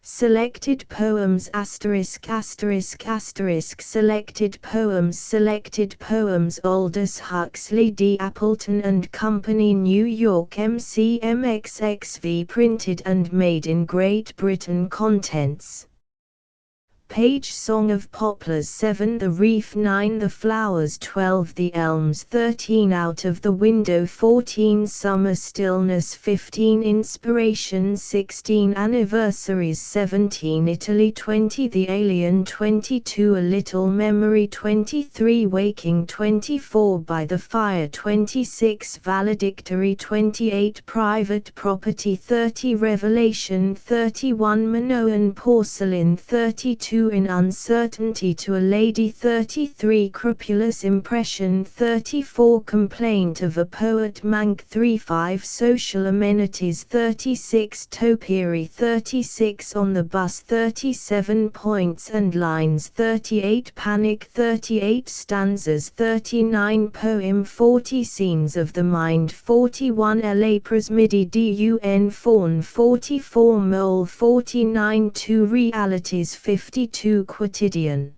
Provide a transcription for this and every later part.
Selected poems Selected poems Aldous Huxley D. Appleton and Company New York MCMXXV printed and made in Great Britain Contents Page Song of Poplars 7 The Reef 9 The Flowers 12 The Elms 13 Out of the Window 14 Summer Stillness 15 Inspiration 16 Anniversaries 17 Italy 20 The Alien 22 A Little Memory 23 Waking 24 By the Fire 26 Valedictory 28 Private Property 30 Revelation 31 Minoan Porcelain 32 In Uncertainty to a Lady 33 Crepulous Impression 34 Complaint of a Poet Mank 35 Social Amenities 36 Topiary 36 On the Bus 37 Points and Lines 38 Panic 38 Stanzas 39 Poem 40 Scenes of the Mind 41 La Midi Dun Fawn 44 Mole 49 Two Realities 52 Quotidian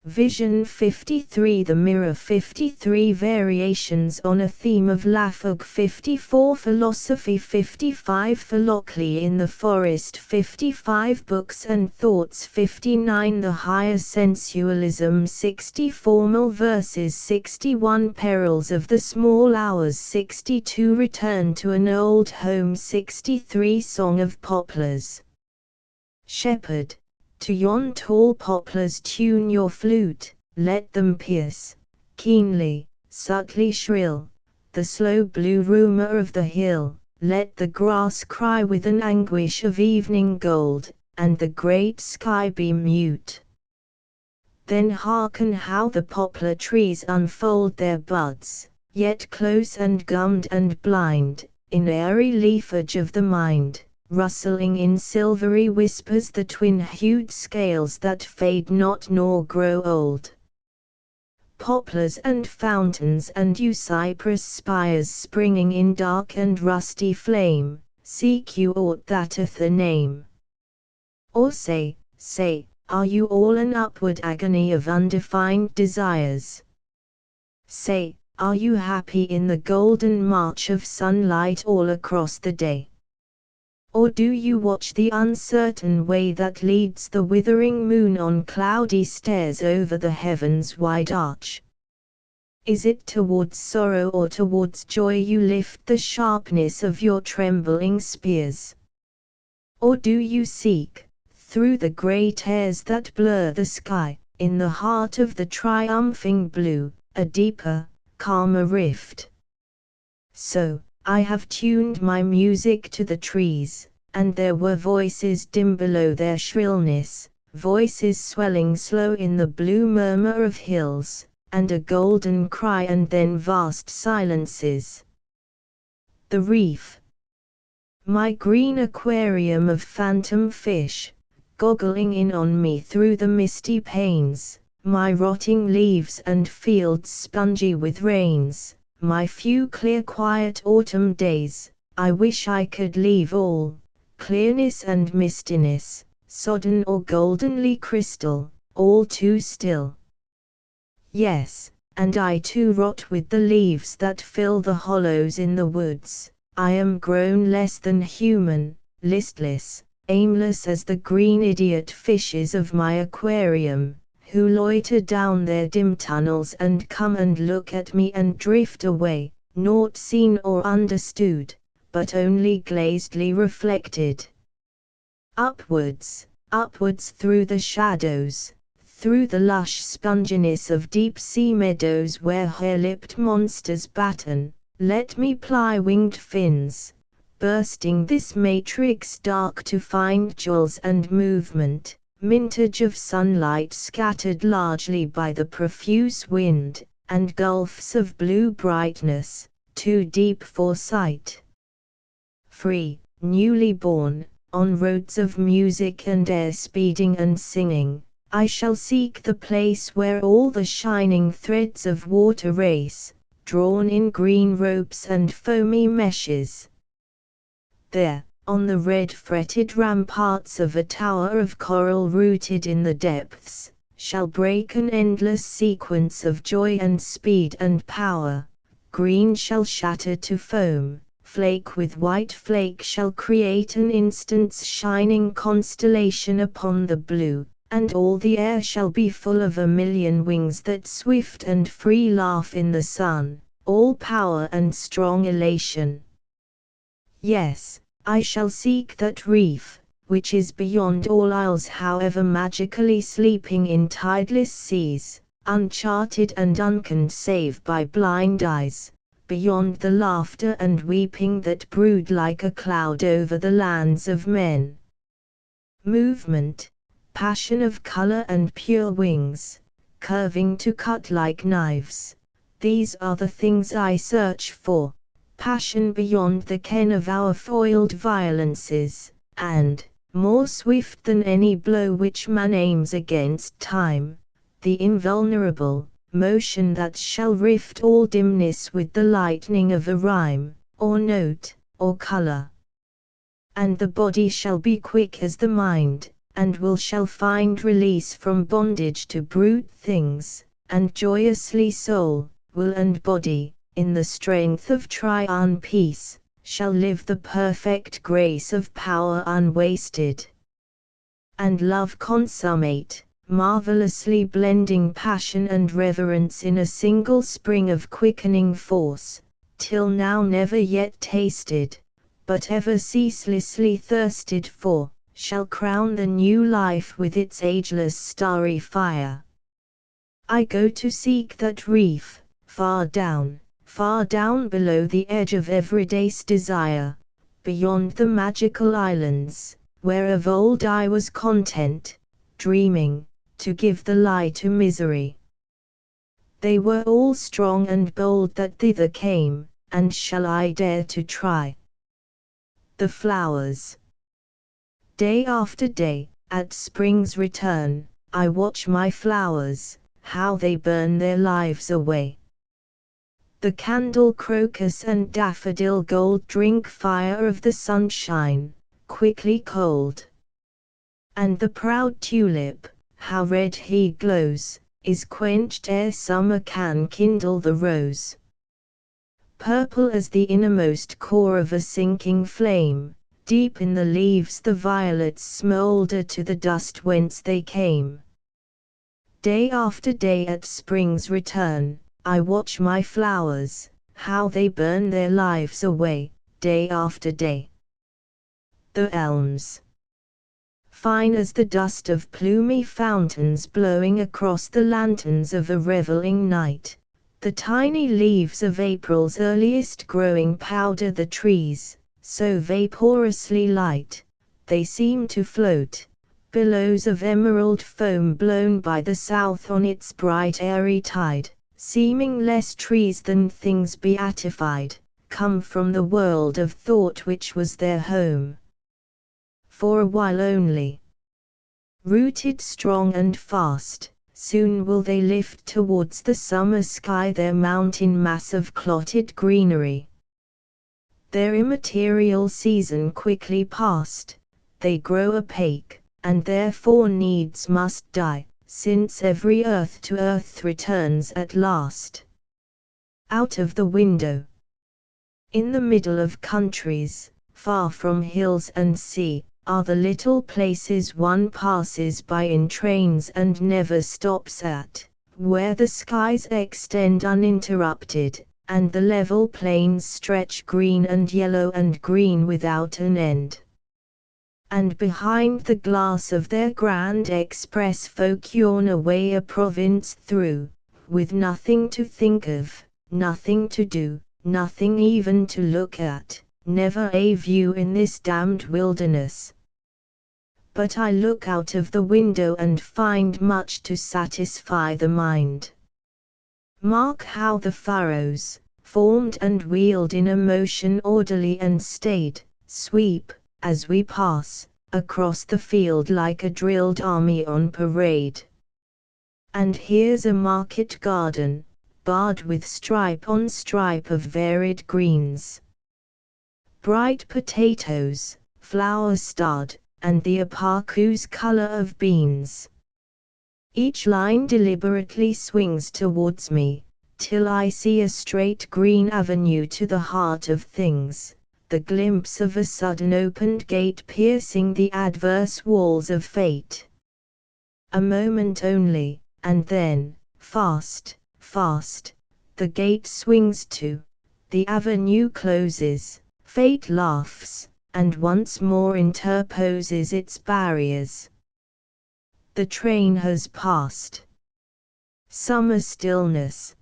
Vision 53 The Mirror 53 Variations on a Theme of Lafog 54 Philosophy 55 Philoclea in the Forest 55 Books and Thoughts 59 The Higher Sensualism 60 Formal Verses 61 Perils of the Small Hours 62 Return to an Old Home 63 Song of Poplars Shepherd, to yon tall poplars tune your flute, let them pierce, keenly, subtly shrill, the slow blue rumour of the hill, let the grass cry with an anguish of evening gold, and the great sky be mute. Then hearken how the poplar trees unfold their buds, yet close and gummed and blind, in airy leafage of the mind. Rustling in silvery whispers the twin-hued scales that fade not nor grow old. Poplars and fountains and yew cypress spires springing in dark and rusty flame, seek you aught that hath a name? Or say, are you all an upward agony of undefined desires? Say, are you happy in the golden march of sunlight all across the day? Or do you watch the uncertain way that leads the withering moon on cloudy stairs over the heaven's wide arch? Is it towards sorrow or towards joy you lift the sharpness of your trembling spears? Or do you seek, through the great airs that blur the sky, in the heart of the triumphing blue, a deeper, calmer rift? So, I have tuned my music to the trees, and there were voices dim below their shrillness, voices swelling slow in the blue murmur of hills, and a golden cry and then vast silences. The reef. My green aquarium of phantom fish, goggling in on me through the misty panes, my rotting leaves and fields spongy with rains. My few clear quiet autumn days, I wish I could leave all, clearness and mistiness, sodden or goldenly crystal, all too still. Yes, and I too rot with the leaves that fill the hollows in the woods. I am grown less than human, listless, aimless as the green idiot fishes of my aquarium, who loiter down their dim tunnels and come and look at me and drift away, naught seen or understood, but only glazedly reflected. Upwards, upwards through the shadows, through the lush sponginess of deep-sea meadows where hair-lipped monsters batten, let me ply winged fins, bursting this matrix dark to find jewels and movement. Mintage of sunlight scattered largely by the profuse wind, and gulfs of blue brightness, too deep for sight. Free, newly born, on roads of music and air speeding and singing, I shall seek the place where all the shining threads of water race, drawn in green ropes and foamy meshes. There, on the red fretted ramparts of a tower of coral rooted in the depths, shall break an endless sequence of joy and speed and power. Green shall shatter to foam, flake with white flake shall create an instant's shining constellation upon the blue, and all the air shall be full of a million wings that swift and free laugh in the sun, all power and strong elation. Yes, I shall seek that reef, which is beyond all isles however magically sleeping in tideless seas, uncharted and unconned save by blind eyes, beyond the laughter and weeping that brood like a cloud over the lands of men. Movement, passion of color and pure wings, curving to cut like knives, these are the things I search for, passion beyond the ken of our foiled violences, and, more swift than any blow which man aims against time, the invulnerable motion that shall rift all dimness with the lightning of a rhyme, or note, or color. And the body shall be quick as the mind, and shall find release from bondage to brute things, and joyously soul, will and body, in the strength of triune peace, shall live the perfect grace of power unwasted. And love consummate, marvelously blending passion and reverence in a single spring of quickening force, till now never yet tasted, but ever ceaselessly thirsted for, shall crown the new life with its ageless starry fire. I go to seek that reef, far down below the edge of everyday's desire, beyond the magical islands, where of old I was content, dreaming, to give the lie to misery. They were all strong and bold that thither came, and shall I dare to try? The flowers. Day after day, at spring's return, I watch my flowers, how they burn their lives away. The candle crocus and daffodil gold drink fire of the sunshine, quickly cold. And the proud tulip, how red he glows, is quenched ere summer can kindle the rose. Purple as the innermost core of a sinking flame, deep in the leaves the violets smoulder to the dust whence they came. Day after day at spring's return, I watch my flowers, how they burn their lives away, day after day. The elms. Fine as the dust of plumy fountains blowing across the lanterns of a reveling night, the tiny leaves of April's earliest growing powder the trees, so vaporously light, they seem to float, billows of emerald foam blown by the south on its bright airy tide, seeming less trees than things beatified, come from the world of thought which was their home. For a while only. Rooted strong and fast, soon will they lift towards the summer sky their mountain mass of clotted greenery. Their immaterial season quickly past, they grow opaque, and therefore needs must die, since every earth to earth returns at last. Out of the window. In the middle of countries, far from hills and sea, are the little places one passes by in trains and never stops at, where the skies extend uninterrupted, and the level plains stretch green and yellow and green without an end. And behind the glass of their grand express folk yawn away a province through, with nothing to think of, nothing to do, nothing even to look at, never a view in this damned wilderness. But I look out of the window and find much to satisfy the mind. Mark how the furrows, formed and wheeled in a motion orderly and staid, sweep, as we pass, across the field like a drilled army on parade. And here's a market garden, barred with stripe on stripe of varied greens. Bright potatoes, flower-starred, and the opaque's color of beans. Each line deliberately swings towards me, till I see a straight green avenue to the heart of things, the glimpse of a sudden opened gate piercing the adverse walls of fate. A moment only, and then, fast, fast, the gate swings to, the avenue closes, fate laughs, and once more interposes its barriers. The train has passed. Summer stillness.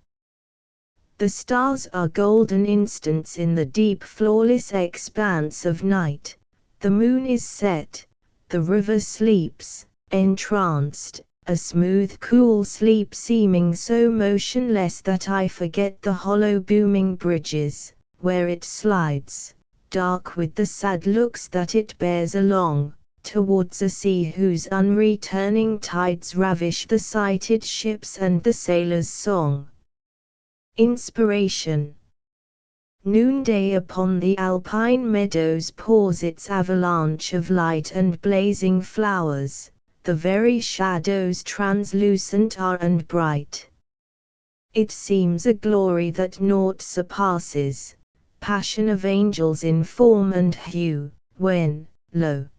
The stars are golden instants in the deep flawless expanse of night. The moon is set, the river sleeps, entranced, a smooth cool sleep seeming so motionless that I forget the hollow booming bridges, where it slides, dark with the sad looks that it bears along, towards a sea whose unreturning tides ravish the sighted ships and the sailor's song. Inspiration. Noonday upon the alpine meadows pours its avalanche of light and blazing flowers, the very shadows translucent are and bright. It seems a glory that naught surpasses, passion of angels in form and hue, when, lo!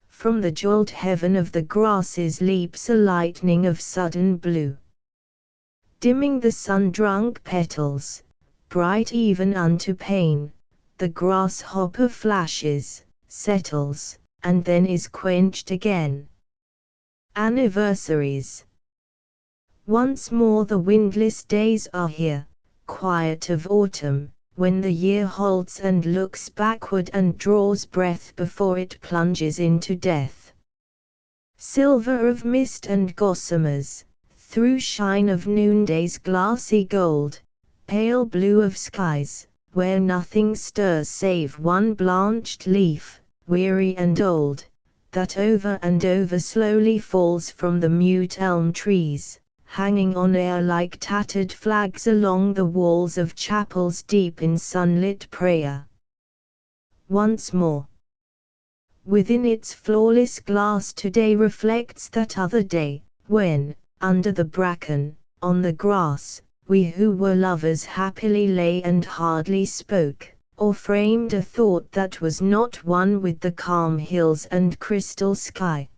From the jeweled heaven of the grasses leaps a lightning of sudden blue. Dimming the sun-drunk petals, bright even unto pain, the grasshopper flashes, settles, and then is quenched again. Anniversaries. Once more the windless days are here, quiet of autumn, when the year halts and looks backward and draws breath before it plunges into death. Silver of mist and gossamers, through shine of noonday's glassy gold, pale blue of skies, where nothing stirs save one blanched leaf, weary and old, that over and over slowly falls from the mute elm trees, hanging on air like tattered flags along the walls of chapels deep in sunlit prayer. Once more. Within its flawless glass today reflects that other day, when, under the bracken, on the grass, we who were lovers happily lay and hardly spoke, or framed a thought that was not one with the calm hills and crystal sky.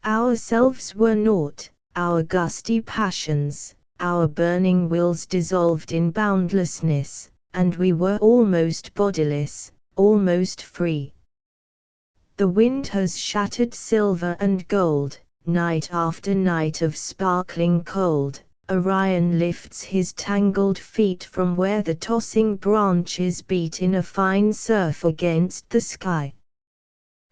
Ourselves were naught, our gusty passions, our burning wills dissolved in boundlessness, and we were almost bodiless, almost free. The wind has shattered silver and gold, night after night of sparkling cold. Orion lifts his tangled feet from where the tossing branches beat in a fine surf against the sky.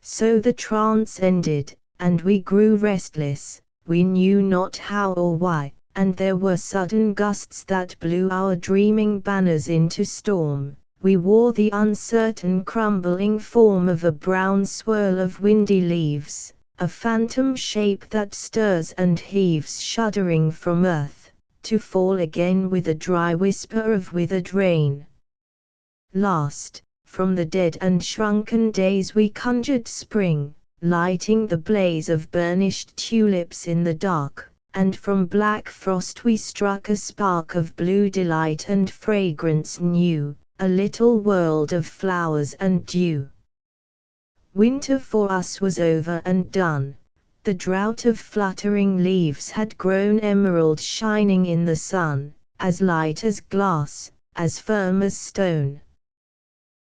So the trance ended, and we grew restless, we knew not how or why, and there were sudden gusts that blew our dreaming banners into storm. We wore the uncertain crumbling form of a brown swirl of windy leaves, a phantom shape that stirs and heaves shuddering from earth, to fall again with a dry whisper of withered rain. Last, from the dead and shrunken days we conjured spring, lighting the blaze of burnished tulips in the dark, and from black frost we struck a spark of blue delight and fragrance new, a little world of flowers and dew. Winter for us was over and done. The drought of fluttering leaves had grown emerald shining in the sun, as light as glass, as firm as stone.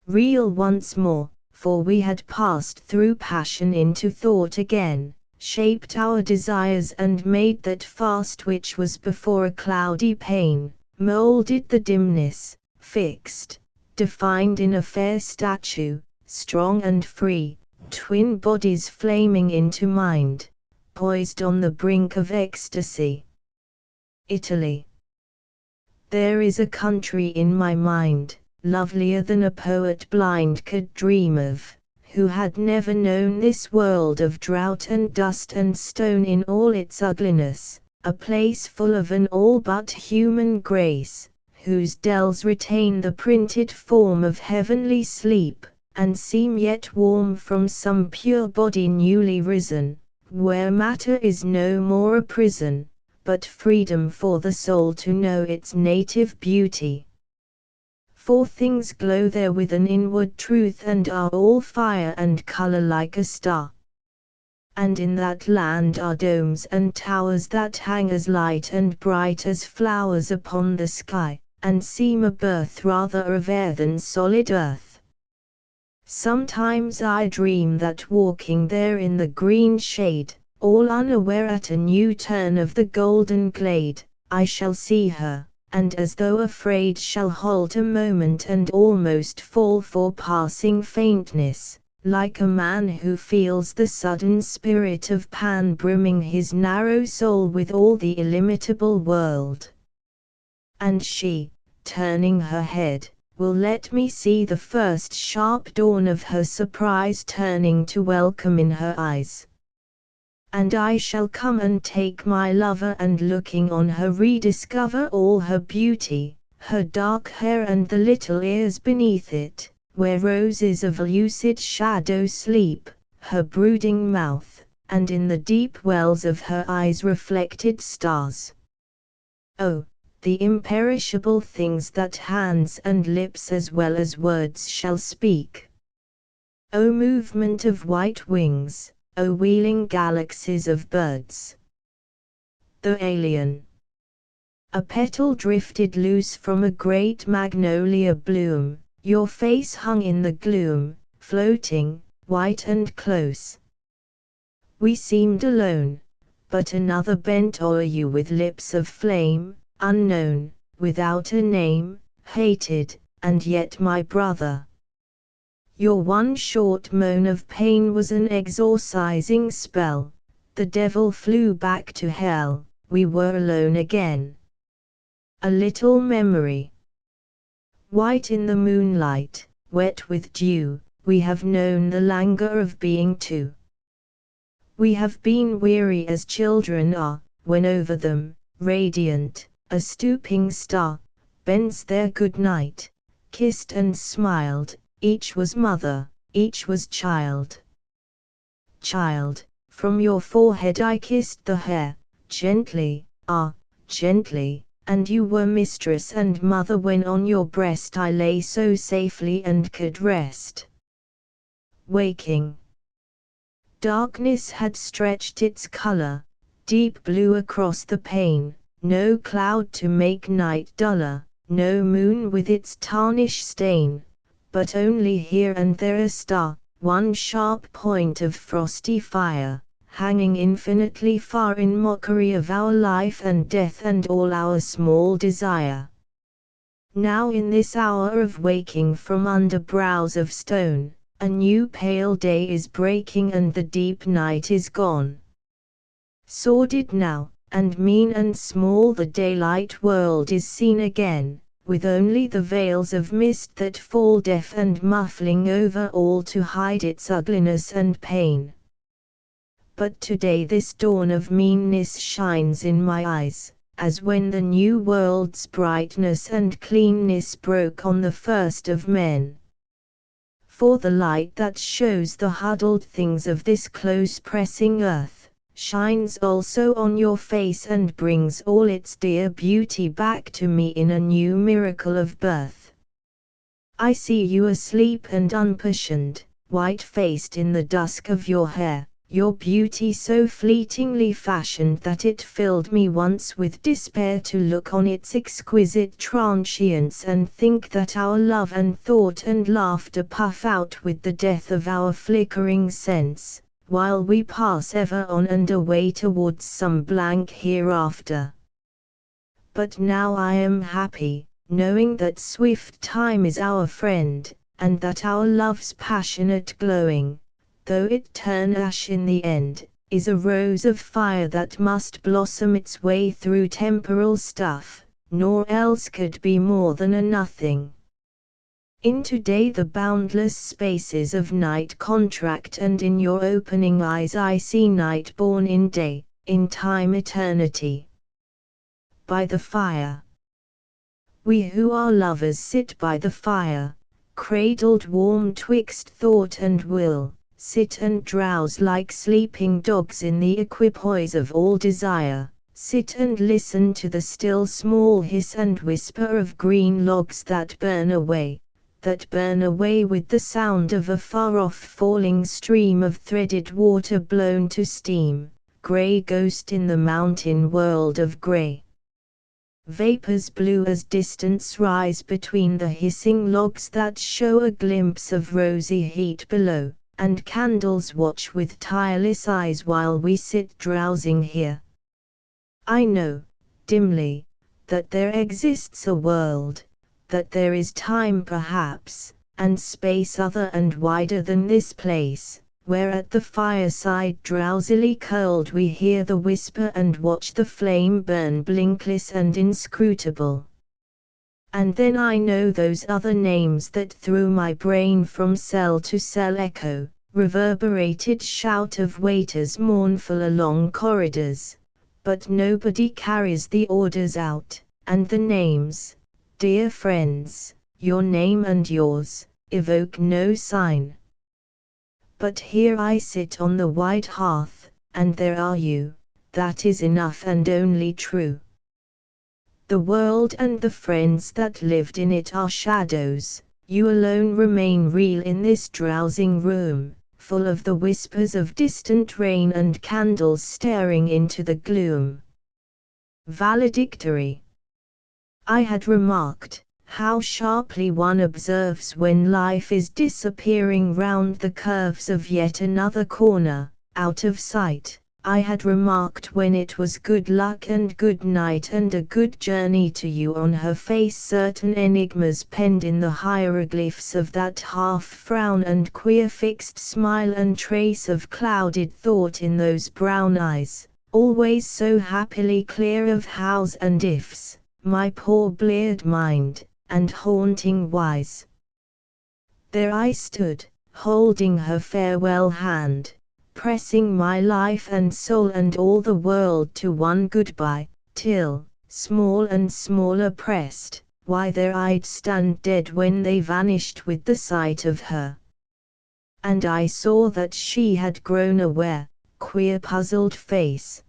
Real once more, for we had passed through passion into thought again, shaped our desires and made that fast which was before a cloudy pane, molded the dimness, fixed, defined in a fair statue, strong and free, twin bodies flaming into mind, poised on the brink of ecstasy. Italy. There is a country in my mind, lovelier than a poet blind could dream of, who had never known this world of drought and dust and stone in all its ugliness, a place full of an all but human grace, whose dells retain the printed form of heavenly sleep, and seem yet warm from some pure body newly risen, where matter is no more a prison, but freedom for the soul to know its native beauty. For things glow there with an inward truth and are all fire and color like a star. And in that land are domes and towers that hang as light and bright as flowers upon the sky, and seem a birth rather of air than solid earth. Sometimes I dream that walking there in the green shade, all unaware at a new turn of the golden glade, I shall see her, and as though afraid shall halt a moment and almost fall for passing faintness, like a man who feels the sudden spirit of Pan brimming his narrow soul with all the illimitable world. And she, turning her head, will let me see the first sharp dawn of her surprise turning to welcome in her eyes. And I shall come and take my lover and looking on her rediscover all her beauty, her dark hair and the little ears beneath it, where roses of lucid shadow sleep, her brooding mouth, and in the deep wells of her eyes reflected stars. Oh, the imperishable things that hands and lips as well as words shall speak. O movement of white wings, O wheeling galaxies of birds. The alien. A petal drifted loose from a great magnolia bloom, your face hung in the gloom, floating, white and close. We seemed alone, but another bent o'er you with lips of flame, unknown, without a name, hated, and yet my brother. Your one short moan of pain was an exorcising spell, the devil flew back to hell, we were alone again. A little memory. White in the moonlight, wet with dew, we have known the languor of being two. We have been weary as children are, when over them, radiant, a stooping star, bends their good night, kissed and smiled, each was mother, each was child. Child, from your forehead I kissed the hair, gently, ah, gently, and you were mistress and mother when on your breast I lay so safely and could rest. Waking. Darkness had stretched its color, deep blue across the pane, no cloud to make night duller, no moon with its tarnish stain, but only here and there a star, one sharp point of frosty fire, hanging infinitely far in mockery of our life and death and all our small desire. Now in this hour of waking from under brows of stone, a new pale day is breaking and the deep night is gone. Sordid now, and mean and small the daylight world is seen again, with only the veils of mist that fall deaf and muffling over all to hide its ugliness and pain. But today this dawn of meanness shines in my eyes, as when the new world's brightness and cleanness broke on the first of men. For the light that shows the huddled things of this close-pressing earth, shines also on your face and brings all its dear beauty back to me in a new miracle of birth. I see you asleep and unpassioned, white-faced in the dusk of your hair, your beauty so fleetingly fashioned that it filled me once with despair to look on its exquisite transience and think that our love and thought and laughter puff out with the death of our flickering sense, while we pass ever on and away towards some blank hereafter. But now I am happy, knowing that swift time is our friend, and that our love's passionate glowing, though it turn ash in the end, is a rose of fire that must blossom its way through temporal stuff, nor else could be more than a nothing. In today the boundless spaces of night contract, and in your opening eyes I see night born in day, in time eternity. By the fire. We who are lovers sit by the fire, cradled warm twixt thought and will, sit and drowse like sleeping dogs in the equipoise of all desire, sit and listen to the still small hiss and whisper of green logs that burn away with the sound of a far-off falling stream of threaded water blown to steam, grey ghost in the mountain world of grey. Vapors blue as distance rise between the hissing logs that show a glimpse of rosy heat below, and candles watch with tireless eyes while we sit drowsing here. I know, dimly, that there exists a world, that there is time perhaps, and space other and wider than this place, where at the fireside drowsily curled we hear the whisper and watch the flame burn blinkless and inscrutable. And then I know those other names that through my brain from cell to cell echo, reverberated shout of waiters mournful along corridors, but nobody carries the orders out, and the names, dear friends, your name and yours, evoke no sign. But here I sit on the white hearth, and there are you, that is enough and only true. The world and the friends that lived in it are shadows, you alone remain real in this drowsing room, full of the whispers of distant rain and candles staring into the gloom. Valedictory. I had remarked how sharply one observes when life is disappearing round the curves of yet another corner, out of sight. I had remarked when it was good luck and good night and a good journey to you on her face, certain enigmas penned in the hieroglyphs of that half frown and queer fixed smile and trace of clouded thought in those brown eyes, always so happily clear of hows and ifs, my poor bleared mind, and haunting wise. There I stood, holding her farewell hand, pressing my life and soul and all the world to one goodbye, till, small and smaller pressed, why there I'd stand dead when they vanished with the sight of her. And I saw that she had grown aware, queer puzzled face,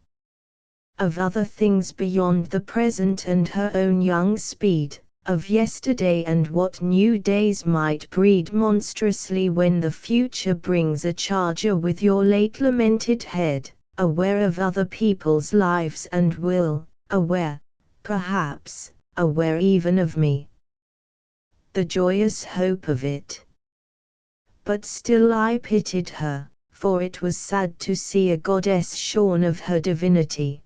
of other things beyond the present and her own young speed, of yesterday and what new days might breed monstrously when the future brings a charger with your late lamented head, aware of other people's lives and will, aware, perhaps, aware even of me. The joyous hope of it. But still I pitied her, for it was sad to see a goddess shorn of her divinity.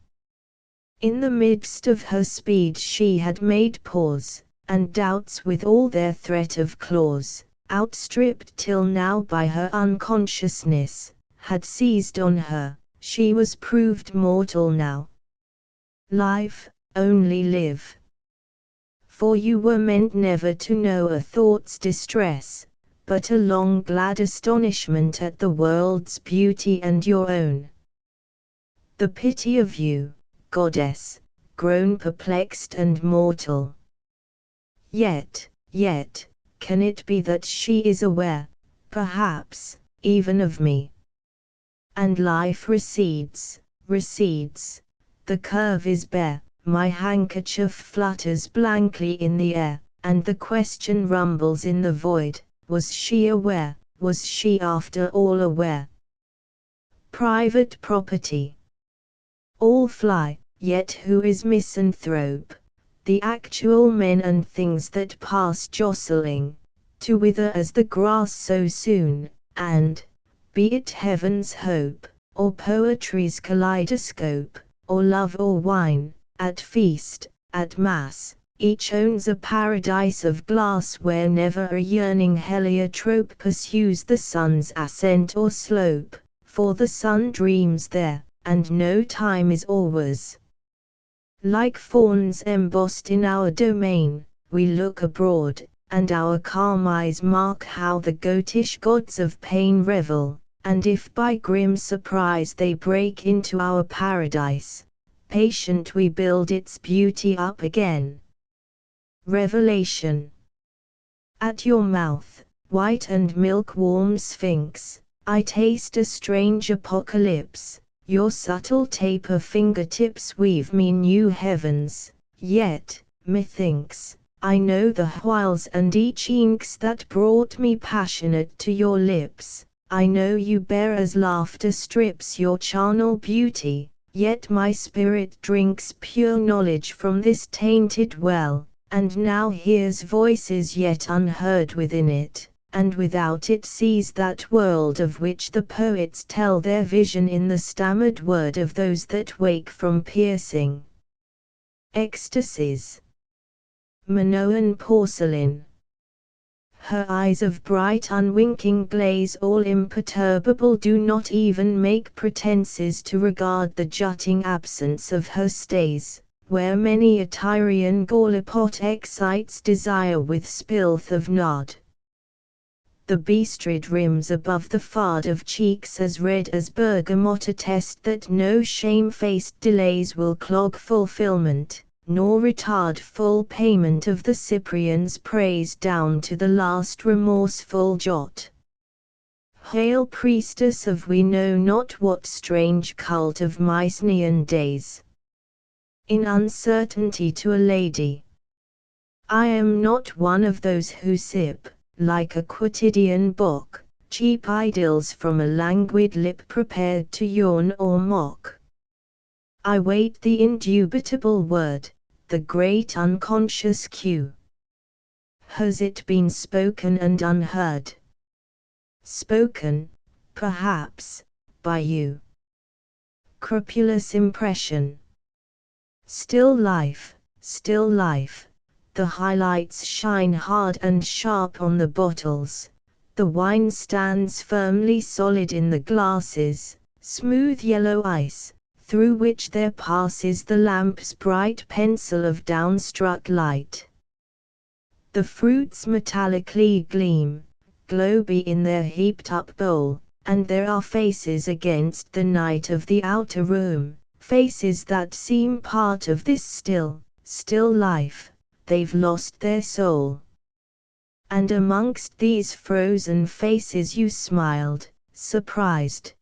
In the midst of her speed she had made pause, and doubts with all their threat of claws, outstripped till now by her unconsciousness, had seized on her, she was proved mortal now. Live, only live. For you were meant never to know a thought's distress, but a long glad astonishment at the world's beauty and your own. The pity of you, goddess, grown perplexed and mortal. Yet, can it be that she is aware, perhaps, even of me? And life recedes, the curve is bare, my handkerchief flutters blankly in the air, and the question rumbles in the void, was she aware, was she after all aware? Private property. All fly, yet who is misanthrope? The actual men and things that pass jostling, to wither as the grass so soon, and, be it heaven's hope, or poetry's kaleidoscope, or love or wine, at feast, at mass, each owns a paradise of glass where never a yearning heliotrope pursues the sun's ascent or slope, for the sun dreams there, and no time is always. Like fawns embossed in our domain, we look abroad, and our calm eyes mark how the goatish gods of pain revel, and if by grim surprise they break into our paradise, patient we build its beauty up again. Revelation. At your mouth, white and milk-warm sphinx, I taste a strange apocalypse. Your subtle taper fingertips weave me new heavens, yet, methinks, I know the whiles and each inks that brought me passionate to your lips. I know you bear as laughter strips your charnel beauty, yet my spirit drinks pure knowledge from this tainted well, and now hears voices yet unheard within it, and without it sees that world of which the poets tell their vision in the stammered word of those that wake from piercing ecstasies. Minoan porcelain. Her eyes of bright unwinking glaze, all imperturbable, do not even make pretenses to regard the jutting absence of her stays, where many a Tyrian gallipot excites desire with spilth of nod. The bestrid rims above the fard of cheeks as red as bergamot attest that no shamefaced delays will clog fulfillment, nor retard full payment of the Cyprian's praise down to the last remorseful jot. Hail priestess of we know not what strange cult of Mycenaean days. In uncertainty to a lady. I am not one of those who sip, like a quotidian book, cheap idylls from a languid lip prepared to yawn or mock. I wait the indubitable word, the great unconscious cue. Has it been spoken and unheard? Spoken, perhaps, by you. Crepulous impression. Still life, the highlights shine hard and sharp on the bottles, the wine stands firmly solid in the glasses, smooth yellow ice, through which there passes the lamp's bright pencil of downstruck light. The fruits metallically gleam, globy in their heaped-up bowl, and there are faces against the night of the outer room, faces that seem part of this still life, they've lost their soul. And amongst these frozen faces you smiled, surprisingly,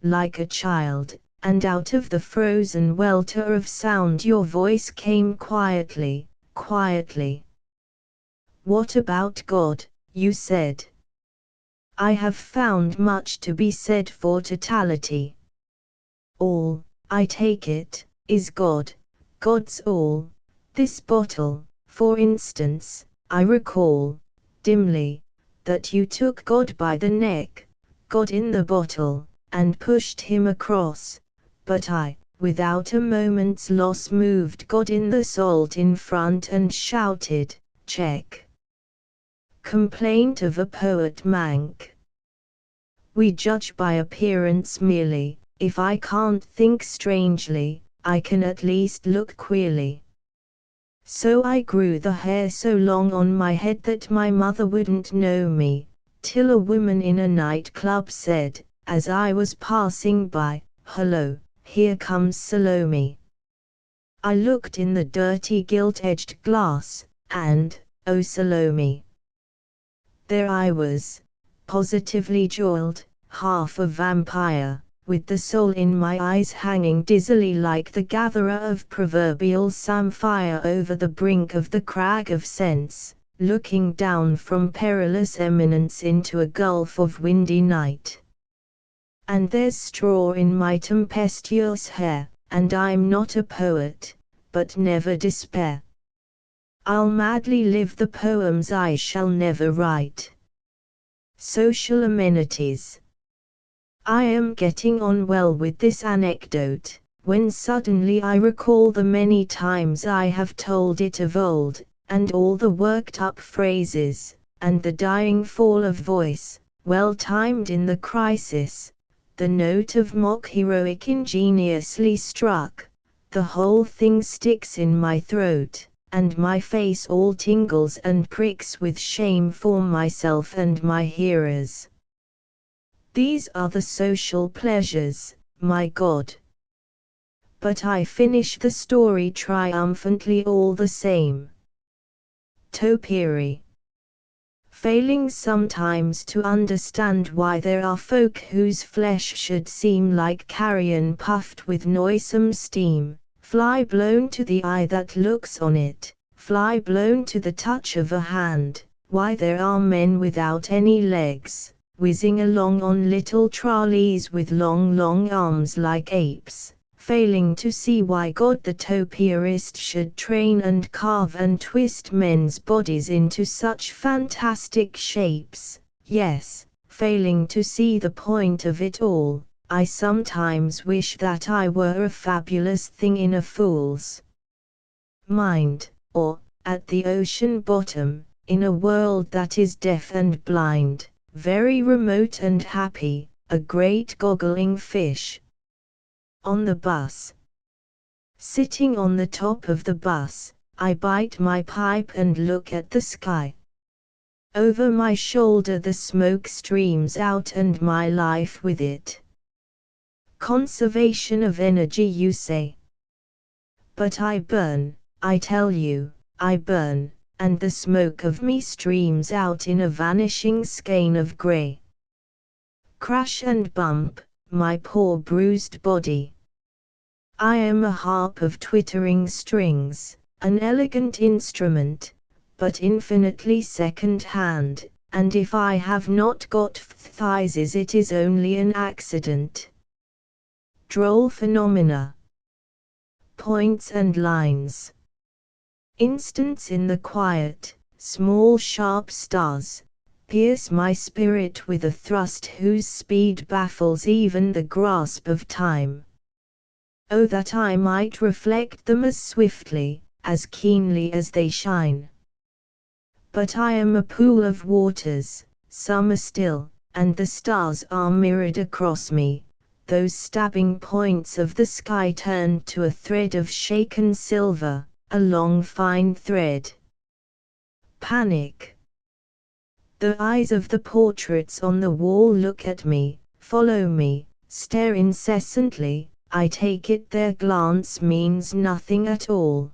like a child, and out of the frozen welter of sound your voice came quietly. What about God, you said? I have found much to be said for totality. All, I take it, is God, God's all. This bottle, for instance, I recall, dimly, that you took God by the neck, God in the bottle, and pushed him across, but I, without a moment's loss, moved God in the salt in front and shouted, check. Complaint of a poet Mank. We judge by appearance merely. If I can't think strangely, I can at least look queerly. So I grew the hair so long on my head that my mother wouldn't know me, till a woman in a nightclub said, as I was passing by, "Hello, here comes Salome." I looked in the dirty gilt-edged glass, and, oh Salome! There I was, positively jeweled, half a vampire, with the soul in my eyes hanging dizzily like the gatherer of proverbial samphire over the brink of the crag of sense, looking down from perilous eminence into a gulf of windy night. And there's straw in my tempestuous hair, and I'm not a poet, but never despair. I'll madly live the poems I shall never write. Social amenities. I am getting on well with this anecdote, when suddenly I recall the many times I have told it of old, and all the worked-up phrases, and the dying fall of voice, well timed in the crisis, the note of mock heroic ingeniously struck, the whole thing sticks in my throat, and my face all tingles and pricks with shame for myself and my hearers. These are the social pleasures, my God. But I finish the story triumphantly all the same. Topiary. Failing sometimes to understand why there are folk whose flesh should seem like carrion puffed with noisome steam, fly blown to the eye that looks on it, fly blown to the touch of a hand, why there are men without any legs, whizzing along on little trolleys with long arms like apes, failing to see why God the topiarist should train and carve and twist men's bodies into such fantastic shapes, yes, failing to see the point of it all. I sometimes wish that I were a fabulous thing in a fool's mind, or, at the ocean bottom, in a world that is deaf and blind, very remote and happy, a great goggling fish. On the bus. Sitting on the top of the bus, I bite my pipe and look at the sky. Over my shoulder the smoke streams out and my life with it. Conservation of energy, you say. But I burn, I tell you, I burn, and the smoke of me streams out in a vanishing skein of grey. Crash and bump, my poor bruised body. I am a harp of twittering strings, an elegant instrument, but infinitely second-hand, and if I have not got thighs it is only an accident. Droll phenomena. Points and lines. Instants in the quiet, small sharp stars, pierce my spirit with a thrust whose speed baffles even the grasp of time. Oh, that I might reflect them as swiftly, as keenly as they shine. But I am a pool of waters, some are still, and the stars are mirrored across me, those stabbing points of the sky turned to a thread of shaken silver, a long fine thread. Panic. The eyes of the portraits on the wall look at me, follow me, stare incessantly. I take it their glance means nothing at all.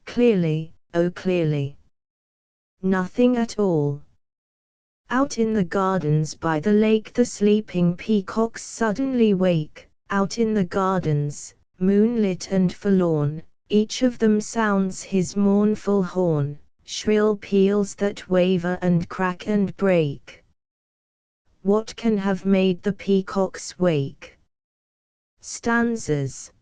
Clearly, oh clearly. Nothing at all. Out in the gardens by the lake the sleeping peacocks suddenly wake, out in the gardens, moonlit and forlorn, each of them sounds his mournful horn, shrill peals that waver and crack and break. What can have made the peacocks wake? Stanzas.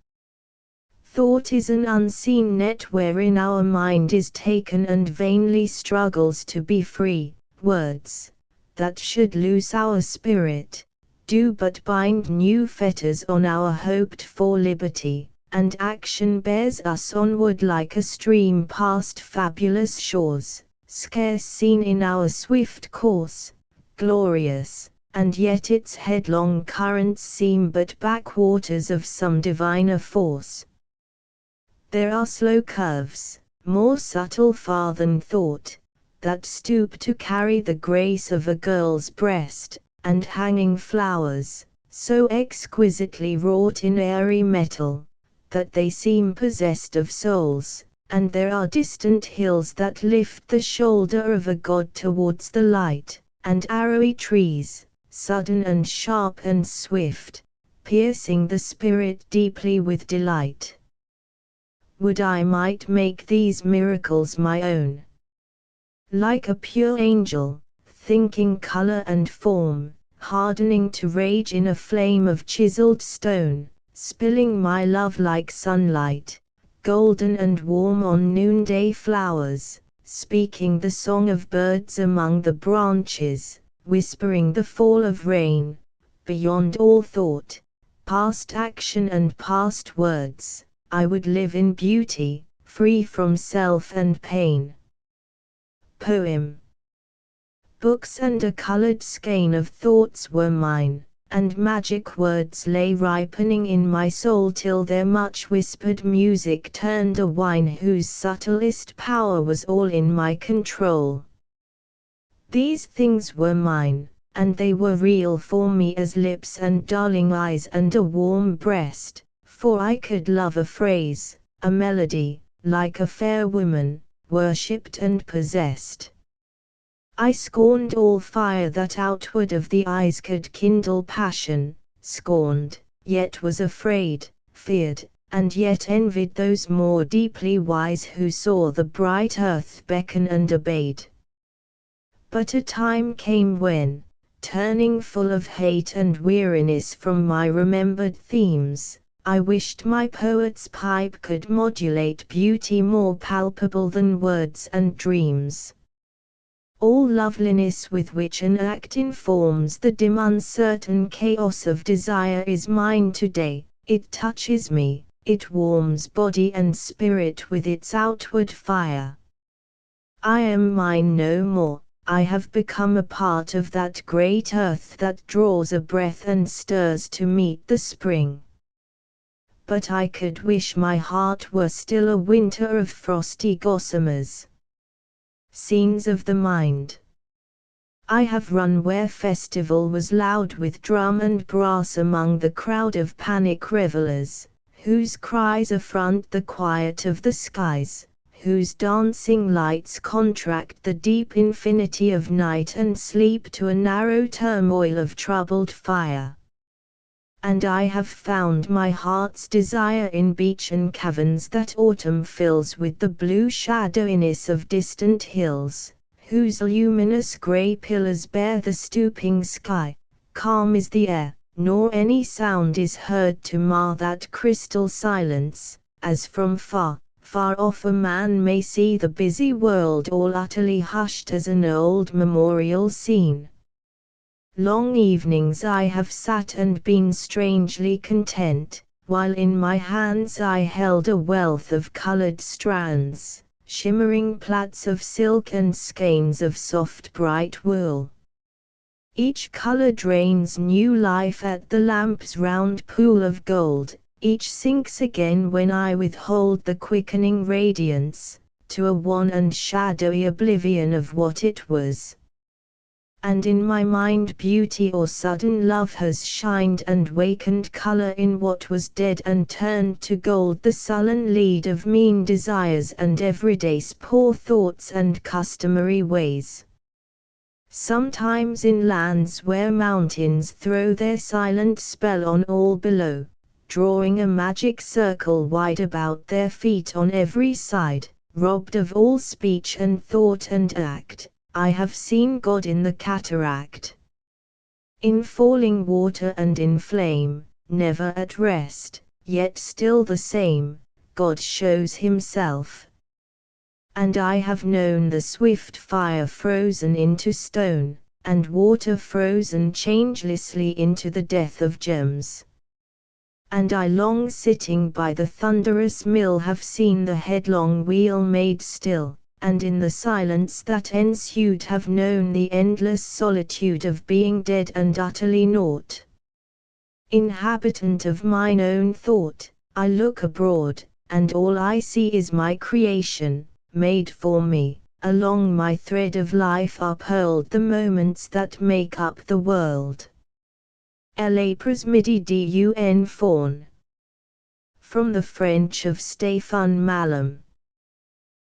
Thought is an unseen net wherein our mind is taken and vainly struggles to be free. Words, that should loose our spirit, do but bind new fetters on our hoped for liberty, and action bears us onward like a stream past fabulous shores, scarce seen in our swift course, glorious, and yet its headlong currents seem but backwaters of some diviner force. There are slow curves, more subtle far than thought, that stoop to carry the grace of a girl's breast, and hanging flowers, so exquisitely wrought in airy metal, that they seem possessed of souls, and there are distant hills that lift the shoulder of a god towards the light, and arrowy trees, sudden and sharp and swift, piercing the spirit deeply with delight. Would I might make these miracles my own. Like a pure angel, thinking color and form, hardening to rage in a flame of chiseled stone, spilling my love like sunlight, golden and warm on noonday flowers, speaking the song of birds among the branches, whispering the fall of rain, beyond all thought, past action and past words, I would live in beauty, free from self and pain. Poem. Books and a colored skein of thoughts were mine, and magic words lay ripening in my soul till their much whispered music turned a wine whose subtlest power was all in my control. These things were mine, and they were real for me as lips and darling eyes and a warm breast, for I could love a phrase, a melody, like a fair woman, worshipped and possessed. I scorned all fire that outward of the eyes could kindle passion, scorned, yet was afraid, feared, and yet envied those more deeply wise who saw the bright earth beckon and obeyed. But a time came when, turning full of hate and weariness from my remembered themes, I wished my poet's pipe could modulate beauty more palpable than words and dreams. All loveliness with which an act informs the dim uncertain chaos of desire is mine today. It touches me, it warms body and spirit with its outward fire. I am mine no more, I have become a part of that great earth that draws a breath and stirs to meet the spring. But I could wish my heart were still a winter of frosty gossamers. Scenes of the mind. I have run where festival was loud with drum and brass among the crowd of panic revelers, whose cries affront the quiet of the skies, whose dancing lights contract the deep infinity of night and sleep to a narrow turmoil of troubled fire. And I have found my heart's desire in beechen caverns that autumn fills with the blue shadowiness of distant hills, whose luminous grey pillars bear the stooping sky. Calm is the air, nor any sound is heard to mar that crystal silence, as from far, far off a man may see the busy world all utterly hushed as an old memorial scene. Long evenings I have sat and been strangely content, while in my hands I held a wealth of colored strands, shimmering plaits of silk and skeins of soft bright wool. Each color drains new life at the lamp's round pool of gold, each sinks again when I withhold the quickening radiance, to a wan and shadowy oblivion of what it was. And in my mind beauty or sudden love has shined and wakened color in what was dead and turned to gold the sullen lead of mean desires and everyday's poor thoughts and customary ways. Sometimes in lands where mountains throw their silent spell on all below, drawing a magic circle wide about their feet on every side, robbed of all speech and thought and act, I have seen God in the cataract. In falling water and in flame, never at rest, yet still the same, God shows himself. And I have known the swift fire frozen into stone, and water frozen changelessly into the death of gems. And I long sitting by the thunderous mill have seen the headlong wheel made still, and in the silence that ensued have known the endless solitude of being dead and utterly naught. Inhabitant of mine own thought, I look abroad, and all I see is my creation, made for me. Along my thread of life are pearled the moments that make up the world. La Presmidi dun Faun. From the French of Stéphane Mallarmé.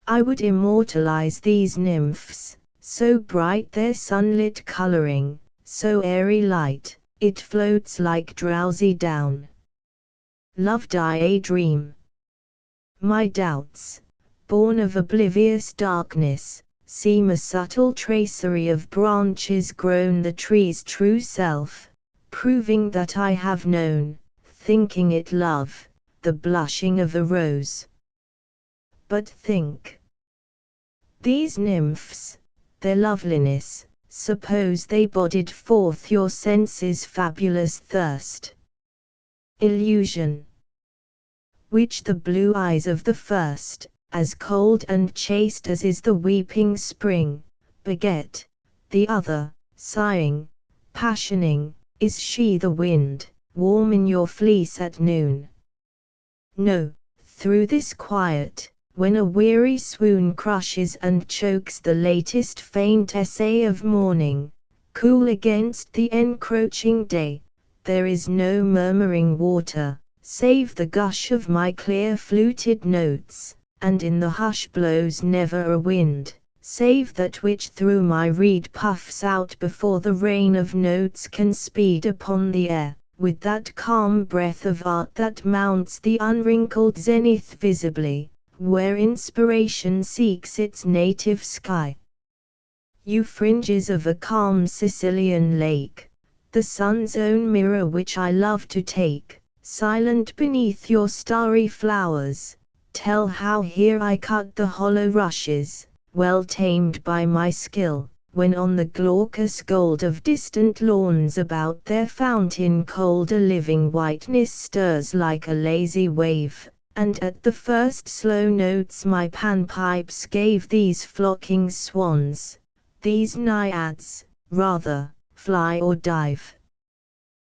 I would immortalize these nymphs, so bright their sunlit coloring, so airy light, it floats like drowsy down. Loved I a dream? My doubts, born of oblivious darkness, seem a subtle tracery of branches grown the tree's true self, proving that I have known, thinking it love, the blushing of a rose. But think. These nymphs, their loveliness, suppose they bodied forth your senses' fabulous thirst. Illusion. Which the blue eyes of the first, as cold and chaste as is the weeping spring, beget, the other, sighing, passioning, is she the wind, warm in your fleece at noon. No, through this quiet, when a weary swoon crushes and chokes the latest faint essay of morning, cool against the encroaching day, there is no murmuring water, save the gush of my clear fluted notes, and in the hush blows never a wind, save that which through my reed puffs out before the rain of notes can speed upon the air, with that calm breath of art that mounts the unwrinkled zenith visibly, where inspiration seeks its native sky. You fringes of a calm Sicilian lake, the sun's own mirror which I love to take, silent beneath your starry flowers, tell how here I cut the hollow rushes, well tamed by my skill, when on the glaucous gold of distant lawns about their fountain cold a living whiteness stirs like a lazy wave, and at the first slow notes my panpipes gave these flocking swans, these naiads, rather, fly or dive.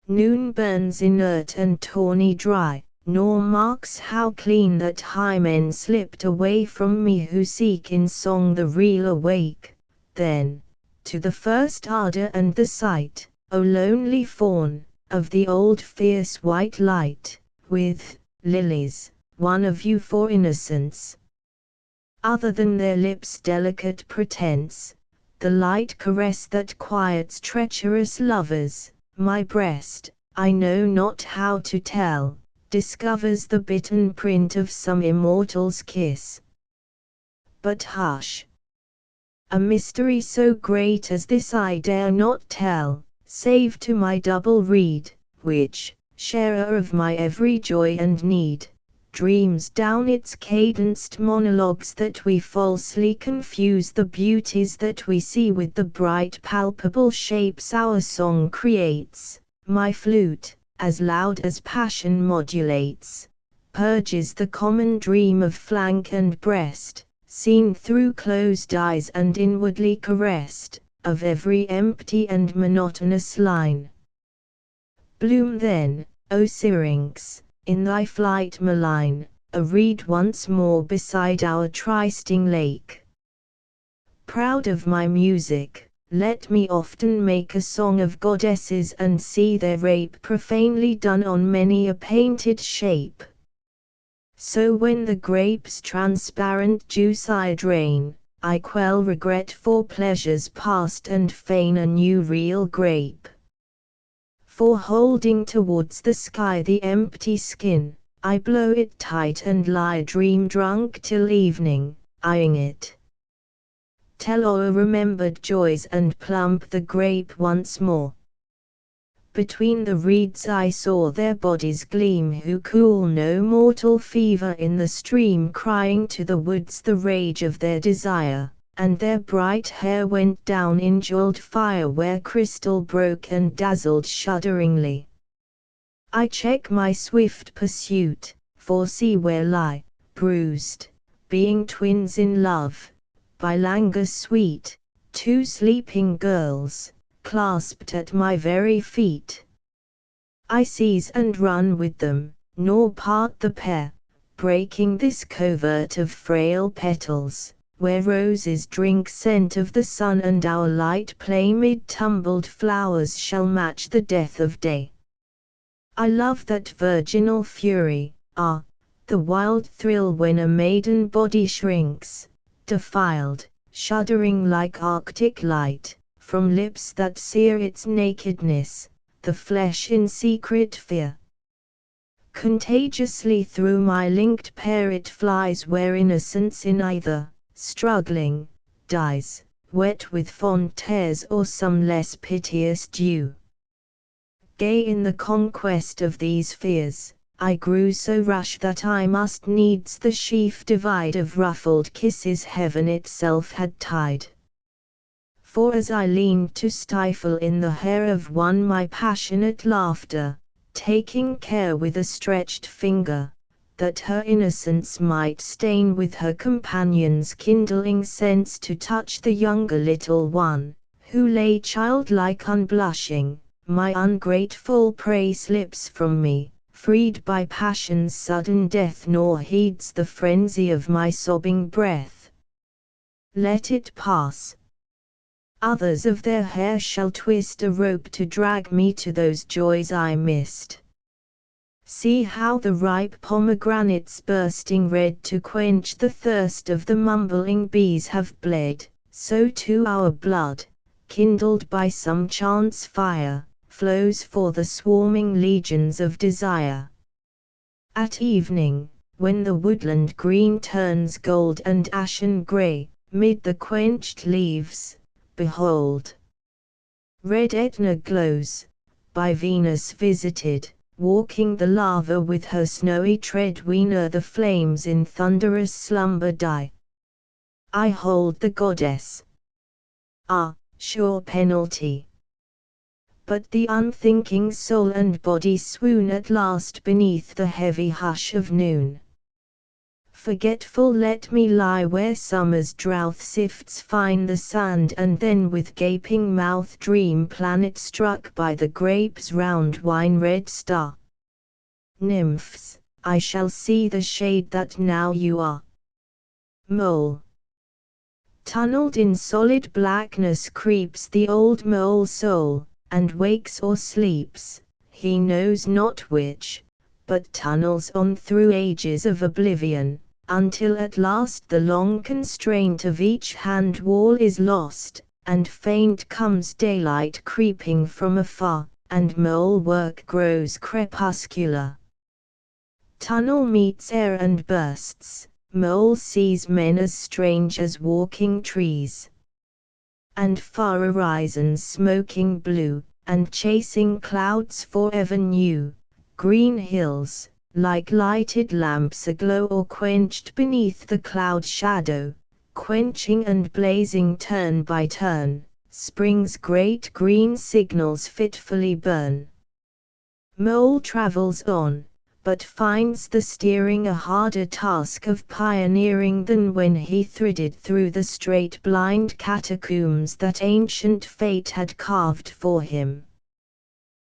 Noon burns inert and tawny dry, nor marks how clean that hymen slipped away from me who seek in song the real awake, then, to the first ardour and the sight, O lonely fawn, of the old fierce white light, with, lilies, one of you for innocence. Other than their lips' delicate pretence, the light caress that quiets treacherous lovers, my breast, I know not how to tell, discovers the bitten print of some immortal's kiss. But hush! A mystery so great as this I dare not tell, save to my double reed, which, sharer of my every joy and need, dreams down its cadenced monologues that we falsely confuse the beauties that we see with the bright palpable shapes our song creates. My flute, as loud as passion modulates, purges the common dream of flank and breast, seen through closed eyes and inwardly caressed, of every empty and monotonous line. Bloom then, O syrinx, in thy flight malign, a reed once more beside our trysting lake. Proud of my music, let me often make a song of goddesses and see their rape profanely done on many a painted shape. So when the grape's transparent juice I drain, I quell regret for pleasures past and feign a new real grape. For holding towards the sky the empty skin, I blow it tight and lie dream drunk till evening, eyeing it. Tell o'er remembered joys and plump the grape once more. Between the reeds I saw their bodies gleam who cool no mortal fever in the stream, crying to the woods the rage of their desire, and their bright hair went down in jeweled fire where crystal broke and dazzled shudderingly. I check my swift pursuit, for see where lie, bruised, being twins in love, by languor sweet, two sleeping girls, clasped at my very feet. I seize and run with them, nor part the pair, breaking this covert of frail petals, where roses drink scent of the sun and our light play mid tumbled flowers shall match the death of day. I love that virginal fury, the wild thrill when a maiden body shrinks, defiled, shuddering like arctic light, from lips that sear its nakedness, the flesh in secret fear. Contagiously through my linked pair it flies where innocence in either, struggling, dies, wet with fond tears or some less piteous dew. Gay in the conquest of these fears, I grew so rash that I must needs the sheaf divide of ruffled kisses heaven itself had tied. For as I leaned to stifle in the hair of one my passionate laughter, taking care with a stretched finger, that her innocence might stain with her companion's kindling sense to touch the younger little one, who lay childlike unblushing, my ungrateful prey slips from me, freed by passion's sudden death, nor heeds the frenzy of my sobbing breath. Let it pass. Others of their hair shall twist a rope to drag me to those joys I missed. See how the ripe pomegranates bursting red to quench the thirst of the mumbling bees have bled, so too our blood, kindled by some chance fire, flows for the swarming legions of desire. At evening, when the woodland green turns gold and ashen grey, mid the quenched leaves, behold! Red Etna glows, by Venus visited, walking the lava with her snowy tread. We know the flames in thunderous slumber die. I hold the goddess. Ah, sure penalty! But the unthinking soul and body swoon at last beneath the heavy hush of noon. Forgetful let me lie where summer's drought sifts fine the sand, and then with gaping mouth dream planet struck by the grape's round wine-red star. Nymphs, I shall see the shade that now you are. Mole. Tunneled in solid blackness creeps the old mole soul, and wakes or sleeps, he knows not which, but tunnels on through ages of oblivion, until at last the long constraint of each hand wall is lost, and faint comes daylight creeping from afar, and mole work grows crepuscular. Tunnel meets air and bursts, mole sees men as strange as walking trees. And far horizons smoking blue, and chasing clouds forever new, green hills, like lighted lamps aglow or quenched beneath the cloud shadow, quenching and blazing turn by turn, spring's great green signals fitfully burn. Mole travels on, but finds the steering a harder task of pioneering than when he threaded through the straight blind catacombs that ancient fate had carved for him.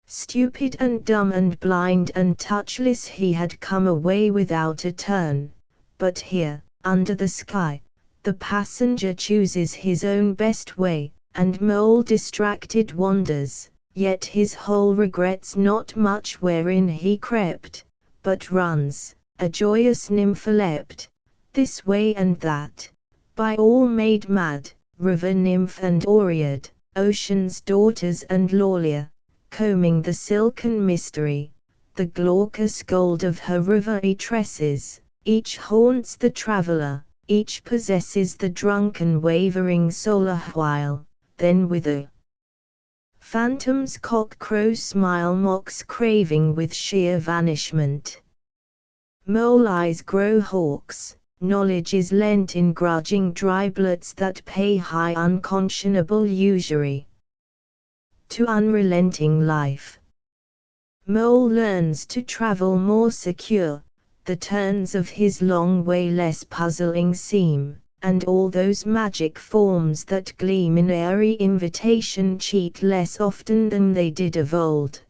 Stupid and dumb and blind and touchless he had come away without a turn, but here, under the sky, the passenger chooses his own best way, and mole distracted wanders, yet his whole regrets not much wherein he crept, but runs, a joyous nympholept, this way and that, by all made mad, river nymph and Oread, ocean's daughters and Lawlia, combing the silken mystery, the glaucous gold of her rivery tresses, each haunts the traveller, each possesses the drunken wavering soul awhile, then with a phantom's cock-crow smile mocks craving with sheer vanishment. Mole eyes grow hawks, knowledge is lent in grudging driblets that pay high unconscionable usury to unrelenting life. Mole learns to travel more secure, the turns of his long way less puzzling seem, and all those magic forms that gleam in airy invitation cheat less often than they did of old.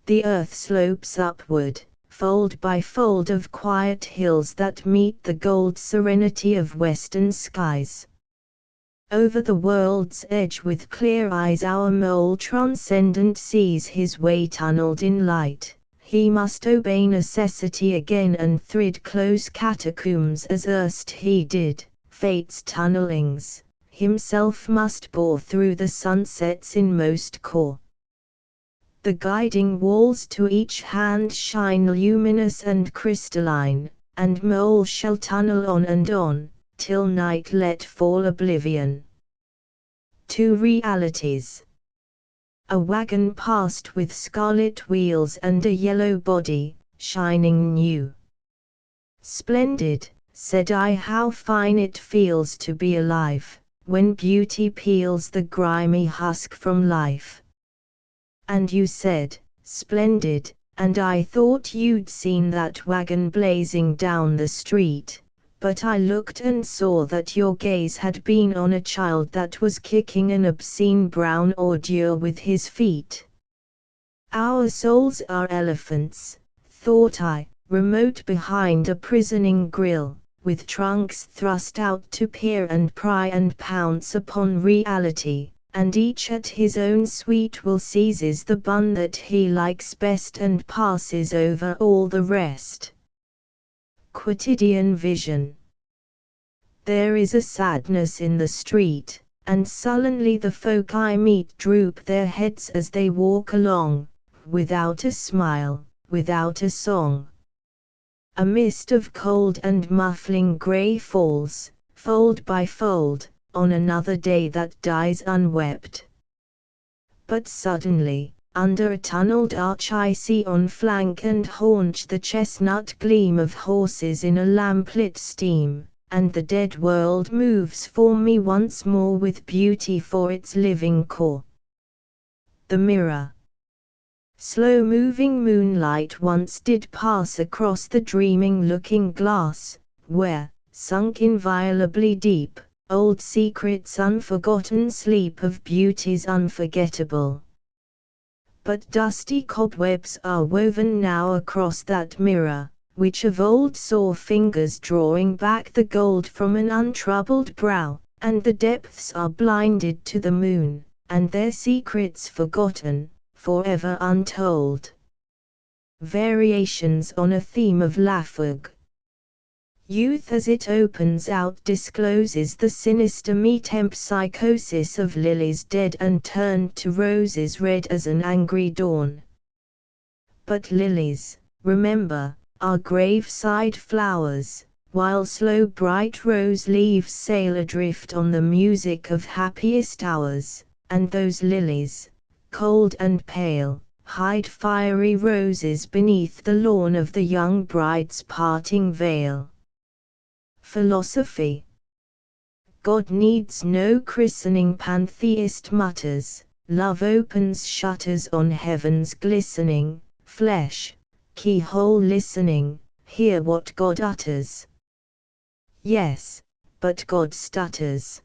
The earth slopes upward, fold by fold of quiet hills that meet the gold serenity of western skies. Over the world's edge with clear eyes our mole transcendent sees his way tunneled in light. He must obey necessity again and thread close catacombs as erst he did, fate's tunnelings, himself must bore through the sunset's inmost core. The guiding walls to each hand shine luminous and crystalline, and mole shall tunnel on and on, till night let fall oblivion. Two realities. A wagon passed with scarlet wheels and a yellow body, shining new. Splendid, said I, how fine it feels to be alive, when beauty peels the grimy husk from life. And you said, splendid, and I thought you'd seen that wagon blazing down the street, but I looked and saw that your gaze had been on a child that was kicking an obscene brown ordure with his feet. Our souls are elephants, thought I, remote behind a prisoning grill, with trunks thrust out to peer and pry and pounce upon reality, and each at his own sweet will seizes the bun that he likes best and passes over all the rest. Quotidian vision. There is a sadness in the street, and sullenly the folk I meet droop their heads as they walk along, without a smile, without a song. A mist of cold and muffling grey falls, fold by fold, on another day that dies unwept. But suddenly, under a tunnelled arch I see on flank and haunch the chestnut gleam of horses in a lamplit steam, and the dead world moves for me once more with beauty for its living core. The mirror. Slow-moving moonlight once did pass across the dreaming looking glass, where, sunk inviolably deep, old secrets unforgotten sleep of beauties unforgettable. But dusty cobwebs are woven now across that mirror, which of old saw fingers drawing back the gold from an untroubled brow, and the depths are blinded to the moon, and their secrets forgotten, forever untold. Variations on a theme of Lafargue. Youth as it opens out discloses the sinister metempsychosis of lilies dead and turned to roses red as an angry dawn. But lilies, remember, are grave-side flowers, while slow bright rose leaves sail adrift on the music of happiest hours, and those lilies, cold and pale, hide fiery roses beneath the lawn of the young bride's parting veil. Philosophy. God needs no christening, pantheist mutters, love opens shutters on heaven's glistening, flesh, keyhole listening, hear what God utters. Yes, but God stutters.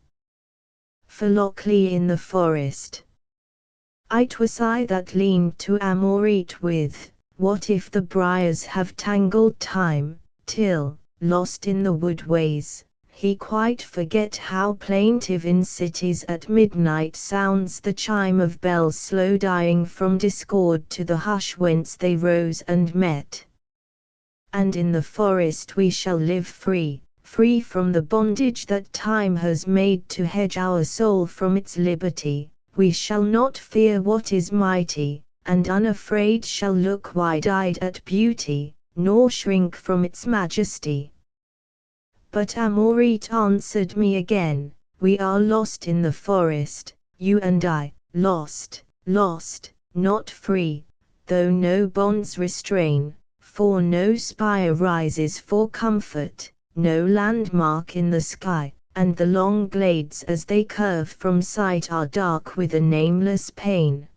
Philoclea in the forest. It'was I that leaned to Amorite with, what if the briars have tangled time, till, lost in the woodways, he quite forget how plaintive in cities at midnight sounds the chime of bells slow dying from discord to the hush whence they rose and met. And in the forest we shall live free, free from the bondage that time has made to hedge our soul from its liberty. We shall not fear what is mighty, and unafraid shall look wide-eyed at beauty, nor shrink from its majesty. But Amorite answered me again, we are lost in the forest, you and I, lost, lost, not free, though no bonds restrain, for no spire rises for comfort, no landmark in the sky, and the long glades as they curve from sight are dark with a nameless pain.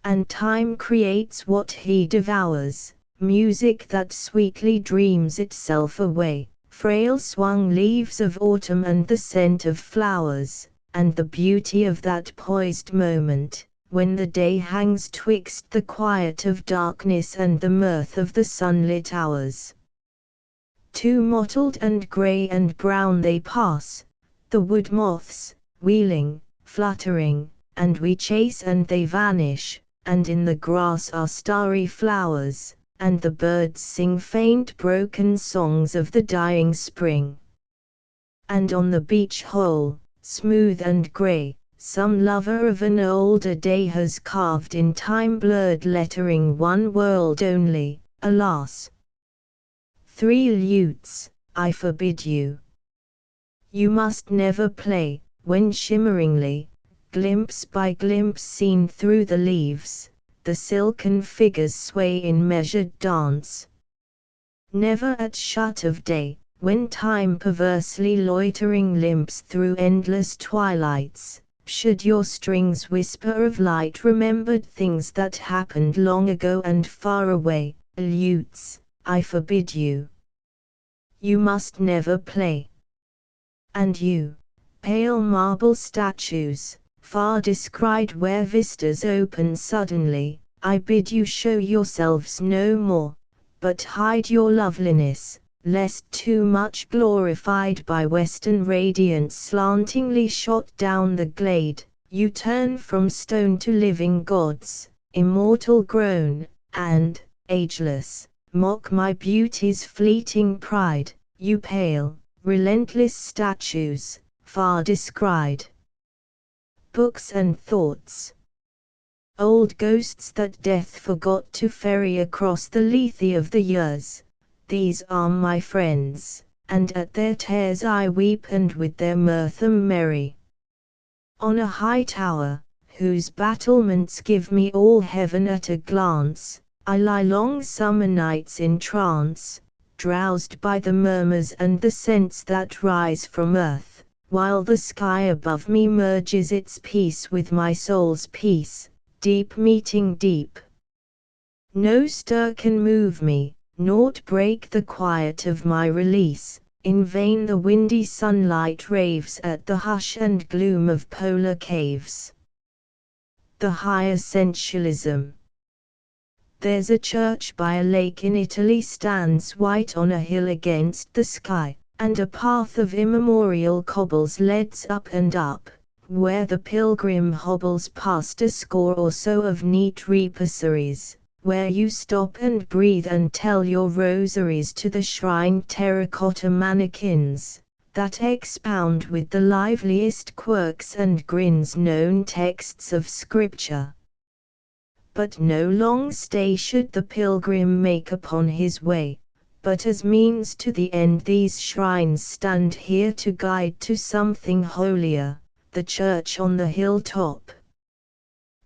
And time creates what he devours, music that sweetly dreams itself away, frail swung leaves of autumn and the scent of flowers, and the beauty of that poised moment, when the day hangs twixt the quiet of darkness and the mirth of the sunlit hours. Too mottled and grey and brown they pass, the wood moths, wheeling, fluttering, and we chase and they vanish, and in the grass are starry flowers, and the birds sing faint broken songs of the dying spring. And on the beach hole, smooth and grey, some lover of an older day has carved in time-blurred lettering one world only, alas! 3 lutes, I forbid you. You must never play, when shimmeringly, glimpse by glimpse seen through the leaves, the silken figures sway in measured dance. Never at shut of day, when time perversely loitering limps through endless twilights, should your strings whisper of light remembered things that happened long ago and far away, lutes, I forbid you. You must never play. And you, pale marble statues, far descried where vistas open suddenly, I bid you show yourselves no more, but hide your loveliness, lest too much glorified by western radiance slantingly shot down the glade, You turn from stone to living gods, immortal grown, and, ageless, mock my beauty's fleeting pride, you pale, relentless statues, far descried. Books and thoughts. Old ghosts that death forgot to ferry across the lethe of the years, these are my friends, and at their tears I weep and with their mirth am merry. On a high tower, whose battlements give me all heaven at a glance, I lie long summer nights in trance, drowsed by the murmurs and the scents that rise from earth, while the sky above me merges its peace with my soul's peace, deep meeting deep. No stir can move me, naught break the quiet of my release. In vain the windy sunlight raves at the hush and gloom of polar caves. The higher sensualism. There's a church by a lake in Italy stands white on a hill against the sky, and a path of immemorial cobbles leads up and up, where the pilgrim hobbles past a score or so of neat reposories, where you stop and breathe and tell your rosaries to the shrined terracotta mannequins, that expound with the liveliest quirks and grins known texts of scripture. But no long stay should the pilgrim make upon his way, but as means to the end these shrines stand here to guide to something holier, the church on the hilltop.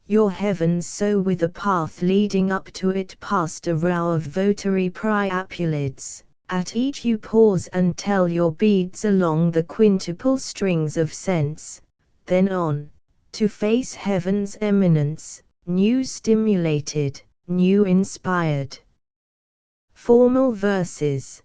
Your heavens so with a path leading up to it past a row of votary priapulids, at each you pause and tell your beads along the quintuple strings of sense, then on, to face heaven's eminence, new stimulated, new inspired. Formal verses.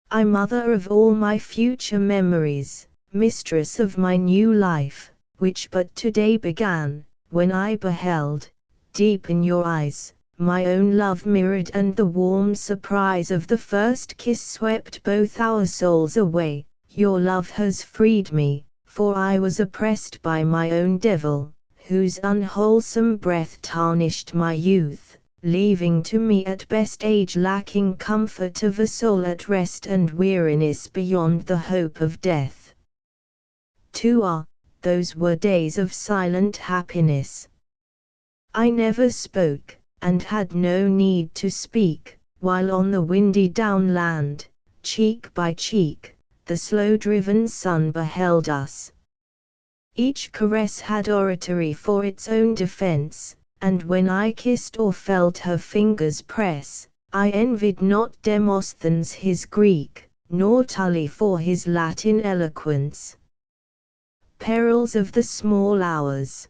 I mother of all my future memories, mistress of my new life, which but today began, when I beheld, deep in your eyes, my own love mirrored and the warm surprise of the first kiss swept both our souls away. Your love has freed me, for I was oppressed by my own devil, whose unwholesome breath tarnished my youth, leaving to me at best age lacking comfort of a soul at rest and weariness beyond the hope of death. Those were days of silent happiness. I never spoke, and had no need to speak, while on the windy downland, cheek by cheek, the slow-driven sun beheld us. Each caress had oratory for its own defense, and when I kissed or felt her fingers press, I envied not Demosthenes his Greek, nor Tully for his Latin eloquence. Perils of the small hours.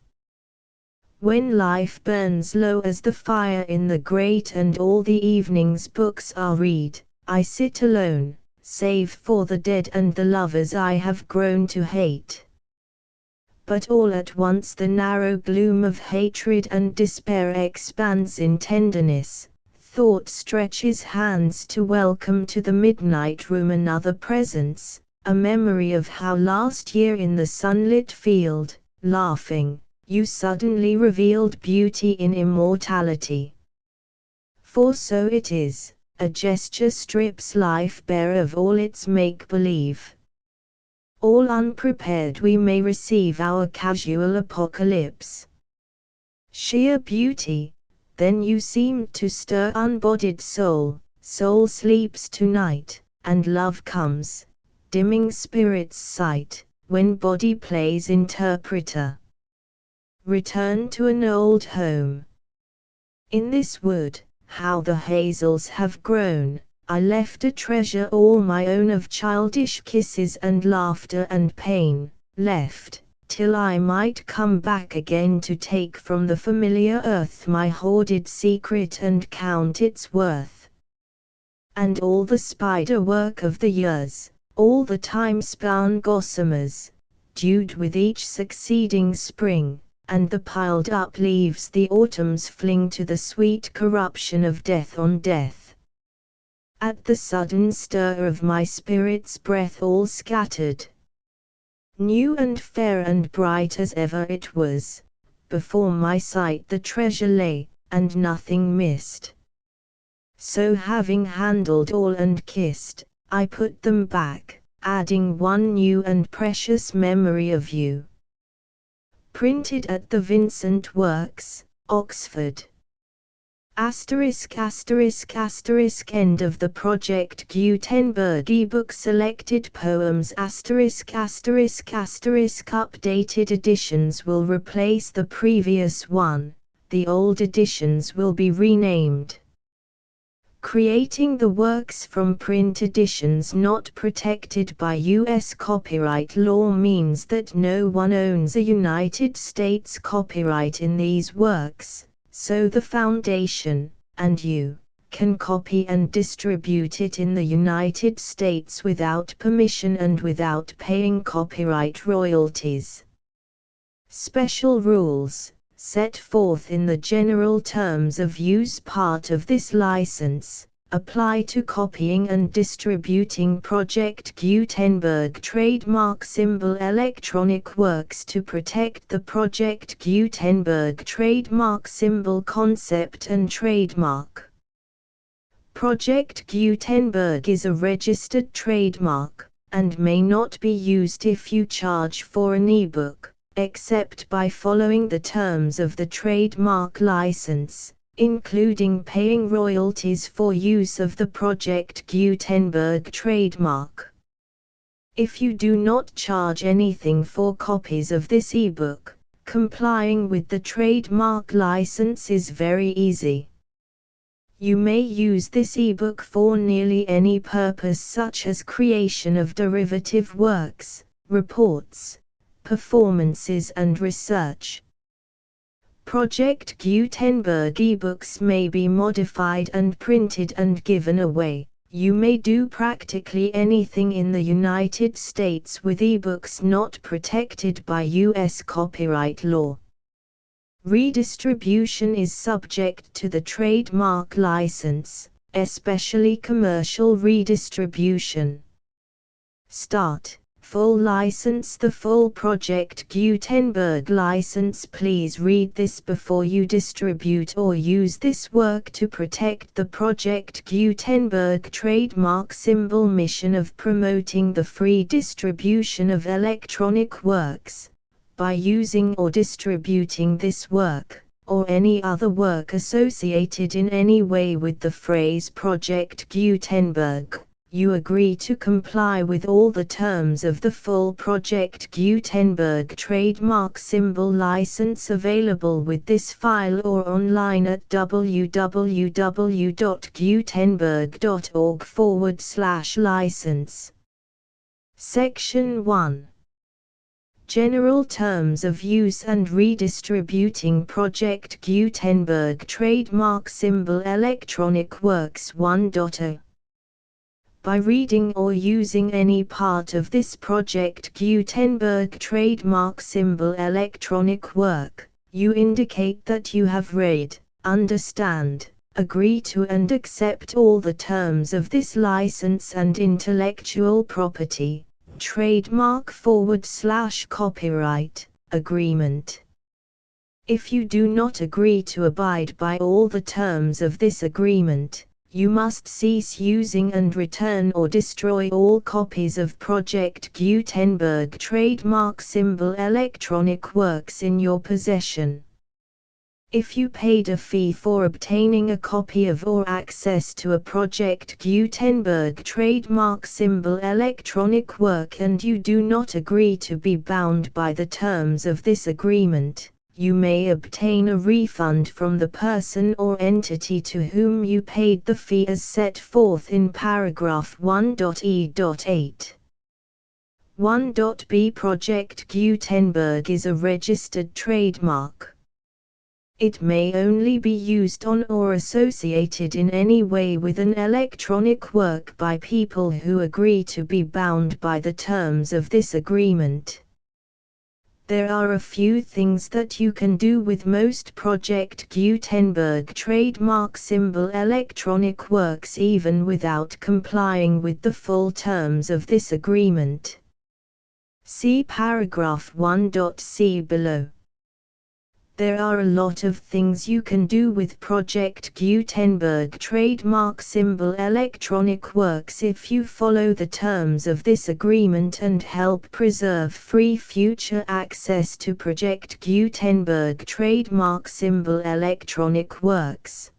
When life burns low as the fire in the grate and all the evening's books are read, I sit alone, save for the dead and the lovers I have grown to hate. But all at once the narrow gloom of hatred and despair expands in tenderness, thought stretches hands to welcome to the midnight room another presence, a memory of how last year in the sunlit field, laughing, you suddenly revealed beauty in immortality. For so it is, a gesture strips life bare of all its make-believe. All unprepared we may receive our casual apocalypse. Sheer beauty, then you seemed to stir unbodied soul, soul sleeps tonight, and love comes, dimming spirit's sight, when body plays interpreter. Return to an old home. In this wood, how the hazels have grown, I left a treasure all my own of childish kisses and laughter and pain, left, till I might come back again to take from the familiar earth my hoarded secret and count its worth. And all the spider work of the years, all the time-spun gossamers, dewed with each succeeding spring, and the piled-up leaves the autumns fling to the sweet corruption of death on death. At the sudden stir of my spirit's breath all scattered. New and fair and bright as ever it was. Before my sight the treasure lay, and nothing missed. So having handled all and kissed, I put them back, adding one new and precious memory of you. Printed at the Vincent Works, Oxford. ****** End of the Project Gutenberg ebook. Selected poems. ***** Updated editions will replace the previous one, the old editions will be renamed. Creating the works from print editions not protected by U.S. copyright law means that no one owns a United States copyright in these works, so the Foundation, and you, can copy and distribute it in the United States without permission and without paying copyright royalties. Special rules, set forth in the general terms of use part of this license, apply to copying and distributing Project Gutenberg trademark symbol electronic works to protect the Project Gutenberg trademark symbol concept and trademark. Project Gutenberg is a registered trademark, and may not be used if you charge for an ebook, except by following the terms of the trademark license, including paying royalties for use of the Project Gutenberg trademark. If you do not charge anything for copies of this ebook, complying with the trademark license is very easy. You may use this ebook for nearly any purpose, such as creation of derivative works, reports, performances and research. Project Gutenberg ebooks may be modified and printed and given away. You may do practically anything in the United States with ebooks not protected by U.S. copyright law. Redistribution is subject to the trademark license, especially commercial redistribution. Start. Full license. The full Project Gutenberg license. Please read this before you distribute or use this work to protect the Project Gutenberg trademark symbol mission of promoting the free distribution of electronic works. By using or distributing this work, or any other work associated in any way with the phrase Project Gutenberg, you agree to comply with all the terms of the full Project Gutenberg trademark symbol license available with this file or online at www.gutenberg.org/license. Section 1. General Terms of Use and Redistributing Project Gutenberg Trademark Symbol Electronic Works 1.0. By reading or using any part of this Project Gutenberg trademark symbol electronic work, you indicate that you have read, understand, agree to and accept all the terms of this license and intellectual property, trademark/copyright, agreement. If you do not agree to abide by all the terms of this agreement, you must cease using and return or destroy all copies of Project Gutenberg trademark symbol electronic works in your possession. If you paid a fee for obtaining a copy of or access to a Project Gutenberg trademark symbol electronic work and you do not agree to be bound by the terms of this agreement, you may obtain a refund from the person or entity to whom you paid the fee as set forth in paragraph 1.e.8. 1.b. Project Gutenberg is a registered trademark. It may only be used on or associated in any way with an electronic work by people who agree to be bound by the terms of this agreement. There are a few things that you can do with most Project Gutenberg trademark symbol electronic works even without complying with the full terms of this agreement. See paragraph 1.c below. There are a lot of things you can do with Project Gutenberg trademark symbol electronic works if you follow the terms of this agreement and help preserve free future access to Project Gutenberg trademark symbol electronic works.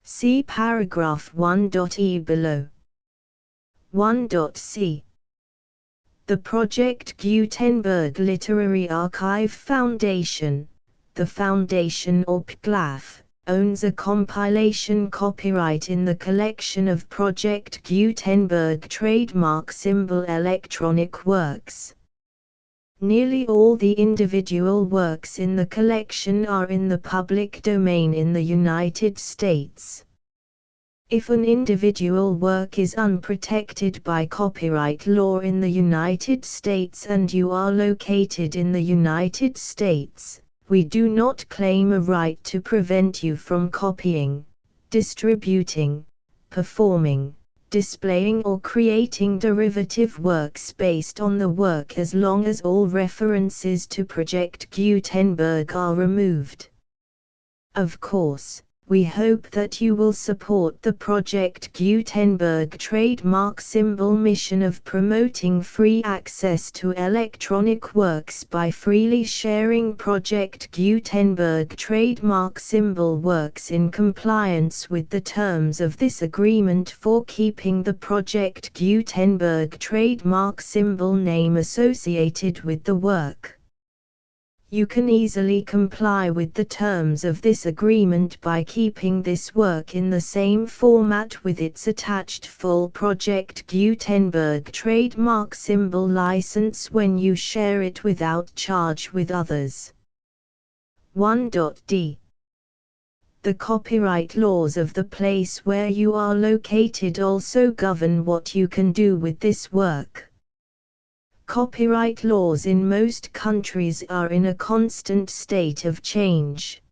See paragraph 1.e below. 1.c. The Project Gutenberg Literary Archive Foundation, the foundation or PGLAF, owns a compilation copyright in the collection of Project Gutenberg trademark symbol electronic works. Nearly all the individual works in the collection are in the public domain in the United States. If an individual work is unprotected by copyright law in the United States and you are located in the United States, we do not claim a right to prevent you from copying, distributing, performing, displaying or creating derivative works based on the work as long as all references to Project Gutenberg are removed. Of course, we hope that you will support the Project Gutenberg trademark symbol mission of promoting free access to electronic works by freely sharing Project Gutenberg trademark symbol works in compliance with the terms of this agreement for keeping the Project Gutenberg trademark symbol name associated with the work. You can easily comply with the terms of this agreement by keeping this work in the same format with its attached full Project Gutenberg trademark symbol license when you share it without charge with others. 1.d. The copyright laws of the place where you are located also govern what you can do with this work. Copyright laws in most countries are in a constant state of change.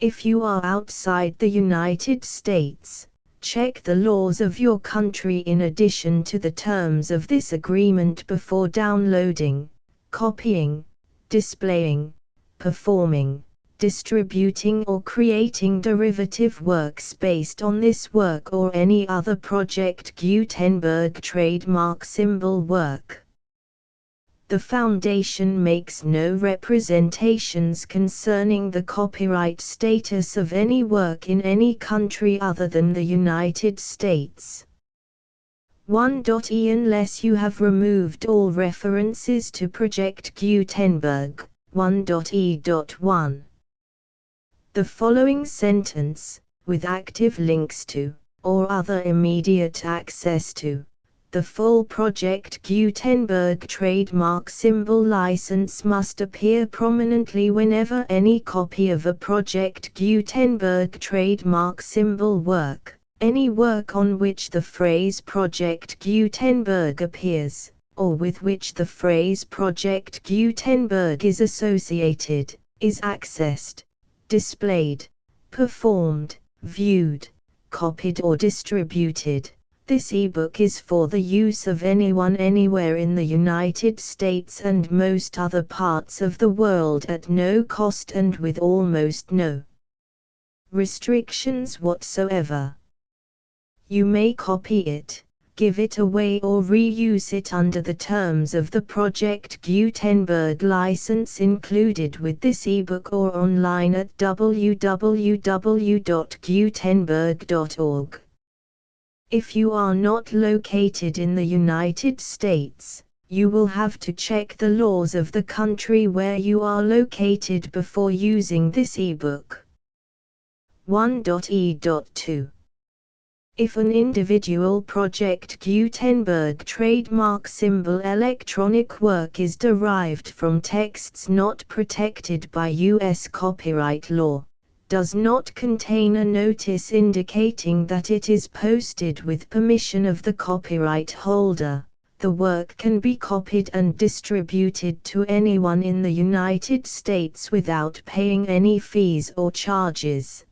If you are outside the United States, check the laws of your country in addition to the terms of this agreement before downloading, copying, displaying, performing, distributing or creating derivative works based on this work or any other Project Gutenberg trademark symbol work. The Foundation makes no representations concerning the copyright status of any work in any country other than the United States. 1.e Unless you have removed all references to Project Gutenberg, 1.e.1. The following sentence, with active links to, or other immediate access to, the full Project Gutenberg trademark symbol license must appear prominently whenever any copy of a Project Gutenberg trademark symbol work, any work on which the phrase Project Gutenberg appears, or with which the phrase Project Gutenberg is associated, is accessed, displayed, performed, viewed, copied or distributed. This ebook is for the use of anyone anywhere in the United States and most other parts of the world at no cost and with almost no restrictions whatsoever. You may copy it, give it away or reuse it under the terms of the Project Gutenberg license included with this ebook or online at www.gutenberg.org. If you are not located in the United States, you will have to check the laws of the country where you are located before using this ebook. 1.e.2. If an individual Project Gutenberg trademark symbol electronic work is derived from texts not protected by U.S. copyright law, does not contain a notice indicating that it is posted with permission of the copyright holder, the work can be copied and distributed to anyone in the United States without paying any fees or charges.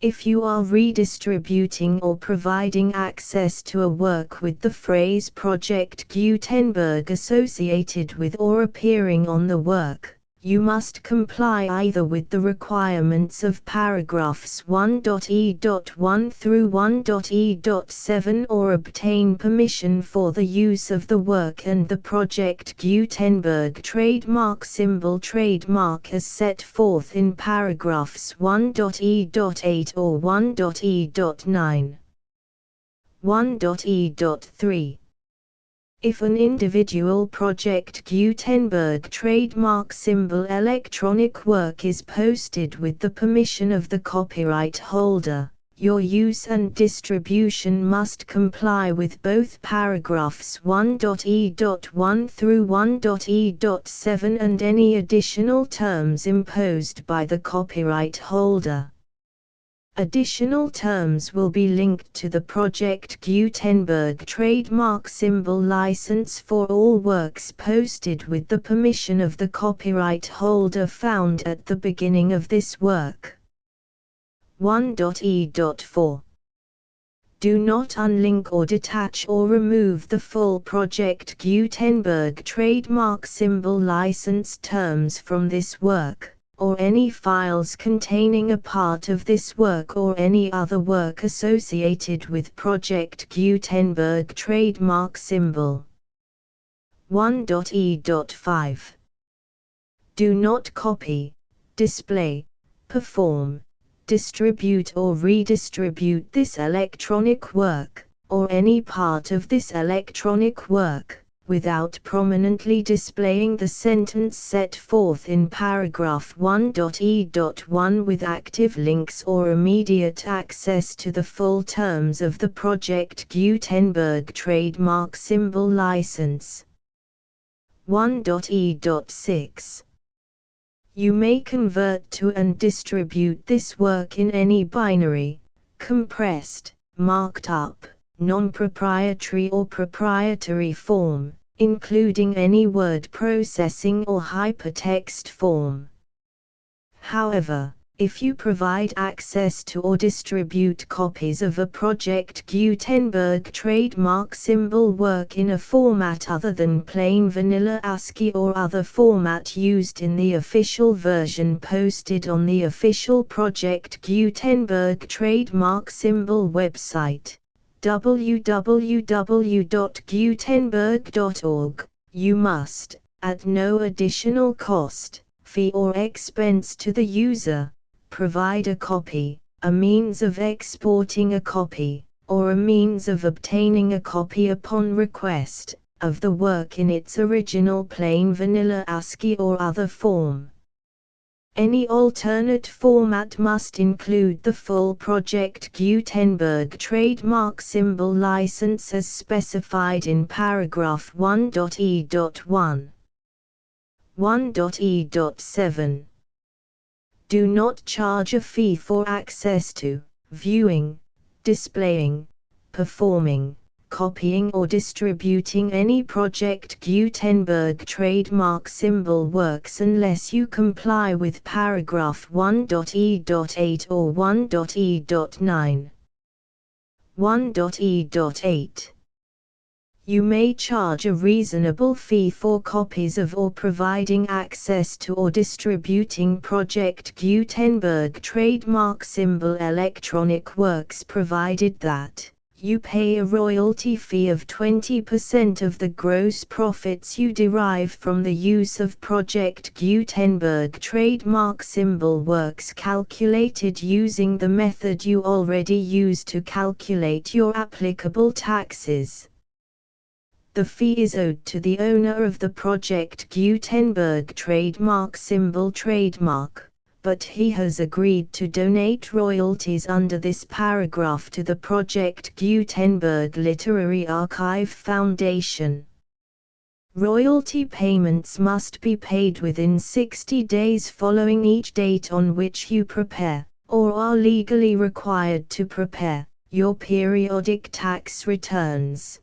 If you are redistributing or providing access to a work with the phrase Project Gutenberg associated with or appearing on the work, you must comply either with the requirements of paragraphs 1.e.1 through 1.e.7 or obtain permission for the use of the work and the Project Gutenberg trademark symbol trademark as set forth in paragraphs 1.e.8 or 1.e.9. 1.e.3. If an individual Project Gutenberg trademark symbol electronic work is posted with the permission of the copyright holder, your use and distribution must comply with both paragraphs 1.e.1 through 1.e.7 and any additional terms imposed by the copyright holder. Additional terms will be linked to the Project Gutenberg trademark symbol license for all works posted with the permission of the copyright holder found at the beginning of this work. 1.e.4. Do not unlink or detach or remove the full Project Gutenberg trademark symbol license terms from this work, or any files containing a part of this work or any other work associated with Project Gutenberg trademark symbol. 1.e.5. Do not copy, display, perform, distribute or redistribute this electronic work, or any part of this electronic work, without prominently displaying the sentence set forth in paragraph 1.e.1 with active links or immediate access to the full terms of the Project Gutenberg trademark symbol license. 1.e.6. You may convert to and distribute this work in any binary, compressed, marked up, non-proprietary or proprietary form, including any word processing or hypertext form. However, if you provide access to or distribute copies of a Project Gutenberg trademark symbol work in a format other than plain vanilla ASCII or other format used in the official version posted on the official Project Gutenberg trademark symbol website, www.gutenberg.org, you must, at no additional cost, fee or expense to the user, provide a copy, a means of exporting a copy, or a means of obtaining a copy upon request, of the work in its original plain vanilla ASCII or other form. Any alternate format must include the full Project Gutenberg trademark symbol license as specified in paragraph 1.e.1. 1.e.7. Do not charge a fee for access to, viewing, displaying, performing, copying or distributing any Project Gutenberg trademark symbol works unless you comply with paragraph 1.e.8 or 1.e.9. 1.e.8. You may charge a reasonable fee for copies of or providing access to or distributing Project Gutenberg trademark symbol electronic works provided that you pay a royalty fee of 20% of the gross profits you derive from the use of Project Gutenberg trademark symbol works calculated using the method you already use to calculate your applicable taxes. The fee is owed to the owner of the Project Gutenberg trademark symbol trademark, but he has agreed to donate royalties under this paragraph to the Project Gutenberg Literary Archive Foundation. Royalty payments must be paid within 60 days following each date on which you prepare, or are legally required to prepare, your periodic tax returns.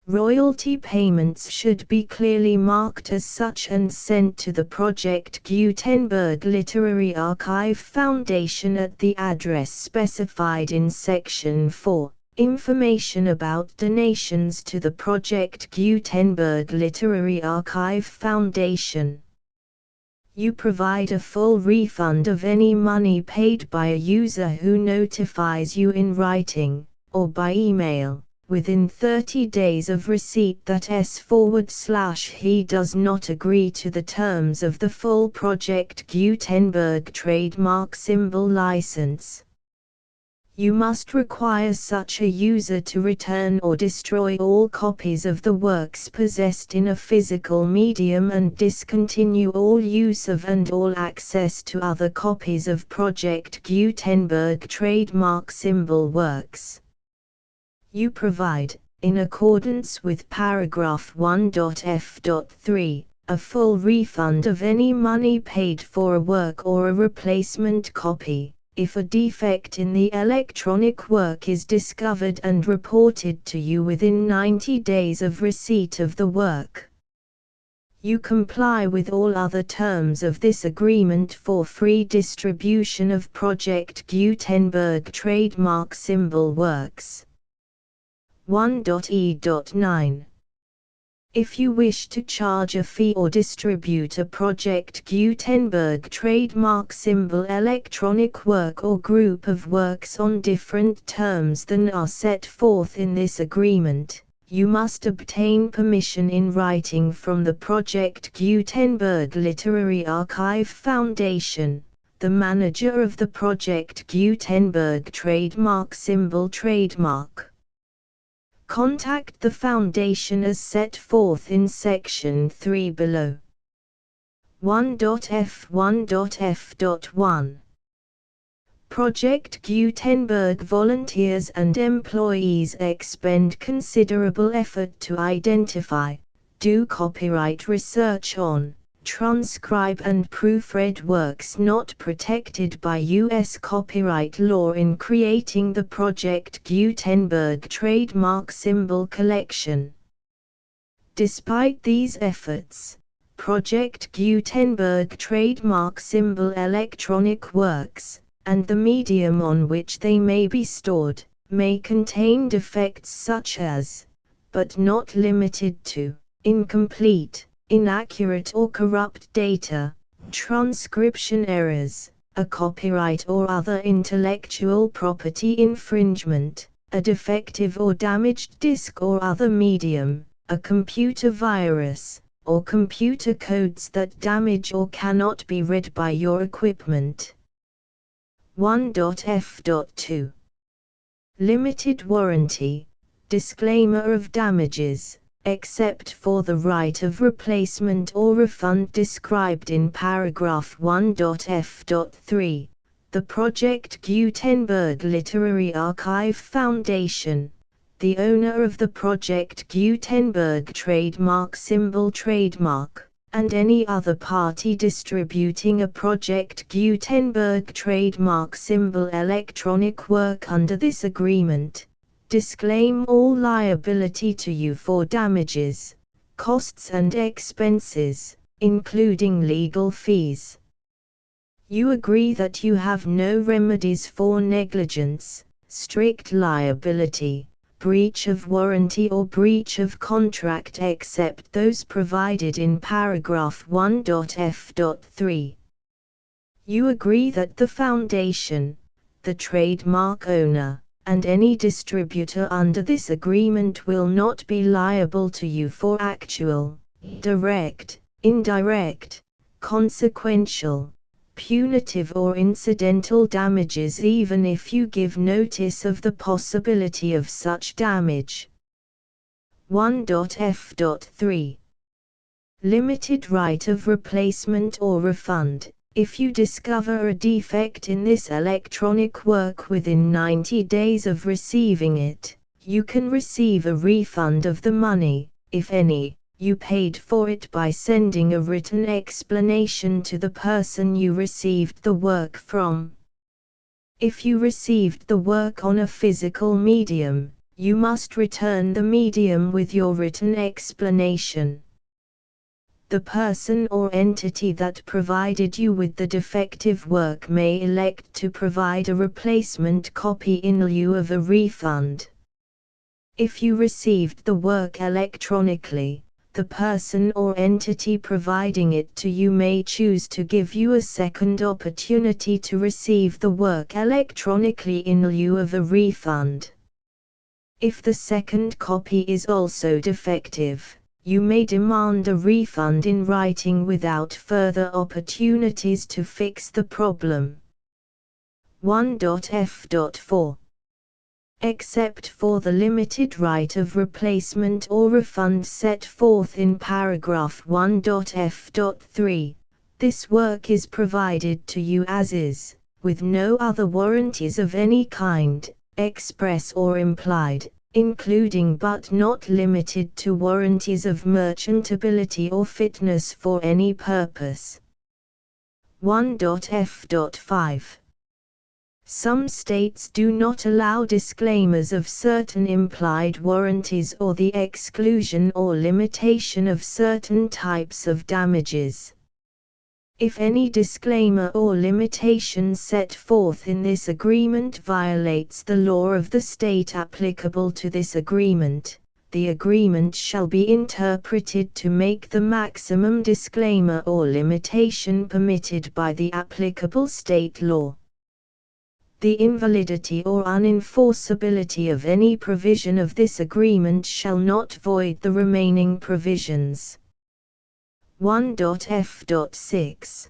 Royalty payments should be clearly marked as such and sent to the Project Gutenberg Literary Archive Foundation at the address specified in Section 4. Information about donations to the Project Gutenberg Literary Archive Foundation. You provide a full refund of any money paid by a user who notifies you in writing, or by email, within 30 days of receipt that he does not agree to the terms of the full Project Gutenberg trademark symbol license. You must require such a user to return or destroy all copies of the works possessed in a physical medium and discontinue all use of and all access to other copies of Project Gutenberg trademark symbol works. You provide, in accordance with paragraph 1.f.3, a full refund of any money paid for a work or a replacement copy, if a defect in the electronic work is discovered and reported to you within 90 days of receipt of the work. You comply with all other terms of this agreement for free distribution of Project Gutenberg trademark symbol works. 1.e.9. If you wish to charge a fee or distribute a Project Gutenberg trademark symbol electronic work or group of works on different terms than are set forth in this agreement, you must obtain permission in writing from the Project Gutenberg Literary Archive Foundation, the manager of the Project Gutenberg trademark symbol trademark. Contact the Foundation as set forth in Section 3 below. 1.f1.f.1. Project Gutenberg volunteers and employees expend considerable effort to identify, do copyright research on, transcribe and proofread works not protected by U.S. copyright law in creating the Project Gutenberg trademark symbol collection. Despite these efforts, Project Gutenberg trademark symbol electronic works, and the medium on which they may be stored, may contain defects such as, but not limited to, incomplete, inaccurate or corrupt data, transcription errors, a copyright or other intellectual property infringement, a defective or damaged disk or other medium, a computer virus, or computer codes that damage or cannot be read by your equipment. 1.f.2. Limited warranty, disclaimer of damages, except for the right of replacement or refund described in paragraph 1.f.3, the Project Gutenberg Literary Archive Foundation, the owner of the Project Gutenberg trademark symbol trademark, and any other party distributing a Project Gutenberg trademark symbol electronic work under this agreement, disclaim all liability to you for damages, costs and expenses, including legal fees. You agree that you have no remedies for negligence, strict liability, breach of warranty or breach of contract except those provided in paragraph 1.f.3. You agree that the Foundation, the trademark owner, and any distributor under this agreement will not be liable to you for actual, direct, indirect, consequential, punitive or incidental damages even if you give notice of the possibility of such damage. 1.f.3. Limited right of replacement or refund. If you discover a defect in this electronic work within 90 days of receiving it, you can receive a refund of the money, if any, you paid for it by sending a written explanation to the person you received the work from. If you received the work on a physical medium, You must return the medium with your written explanation. The person or entity that provided you with the defective work may elect to provide a replacement copy in lieu of a refund. If you received the work electronically, the person or entity providing it to you may choose to give you a second opportunity to receive the work electronically in lieu of a refund. If the second copy is also defective, you may demand a refund in writing without further opportunities to fix the problem. 1.f.4 Except for the limited right of replacement or refund set forth in paragraph 1.f.3, this work is provided to you as is, with no other warranties of any kind, express or implied, including but not limited to warranties of merchantability or fitness for any purpose. 1.f.5 Some states do not allow disclaimers of certain implied warranties or the exclusion or limitation of certain types of damages. If any disclaimer or limitation set forth in this agreement violates the law of the state applicable to this agreement, the agreement shall be interpreted to make the maximum disclaimer or limitation permitted by the applicable state law. The invalidity or unenforceability of any provision of this agreement shall not void the remaining provisions. 1.f.6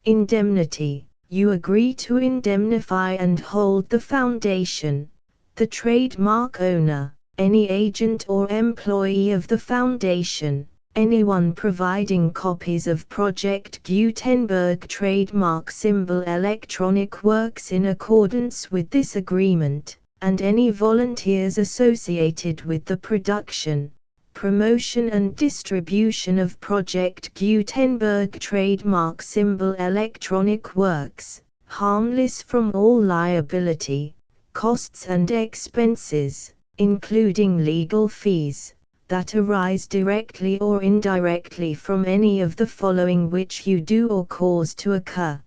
Indemnity. You agree to indemnify and hold the foundation, the trademark owner, any agent or employee of the foundation, anyone providing copies of Project Gutenberg trademark symbol electronic works in accordance with this agreement, and any volunteers associated with the production, promotion and distribution of Project Gutenberg trademark symbol electronic works, harmless from all liability, costs and expenses, including legal fees, that arise directly or indirectly from any of the following which you do or cause to occur.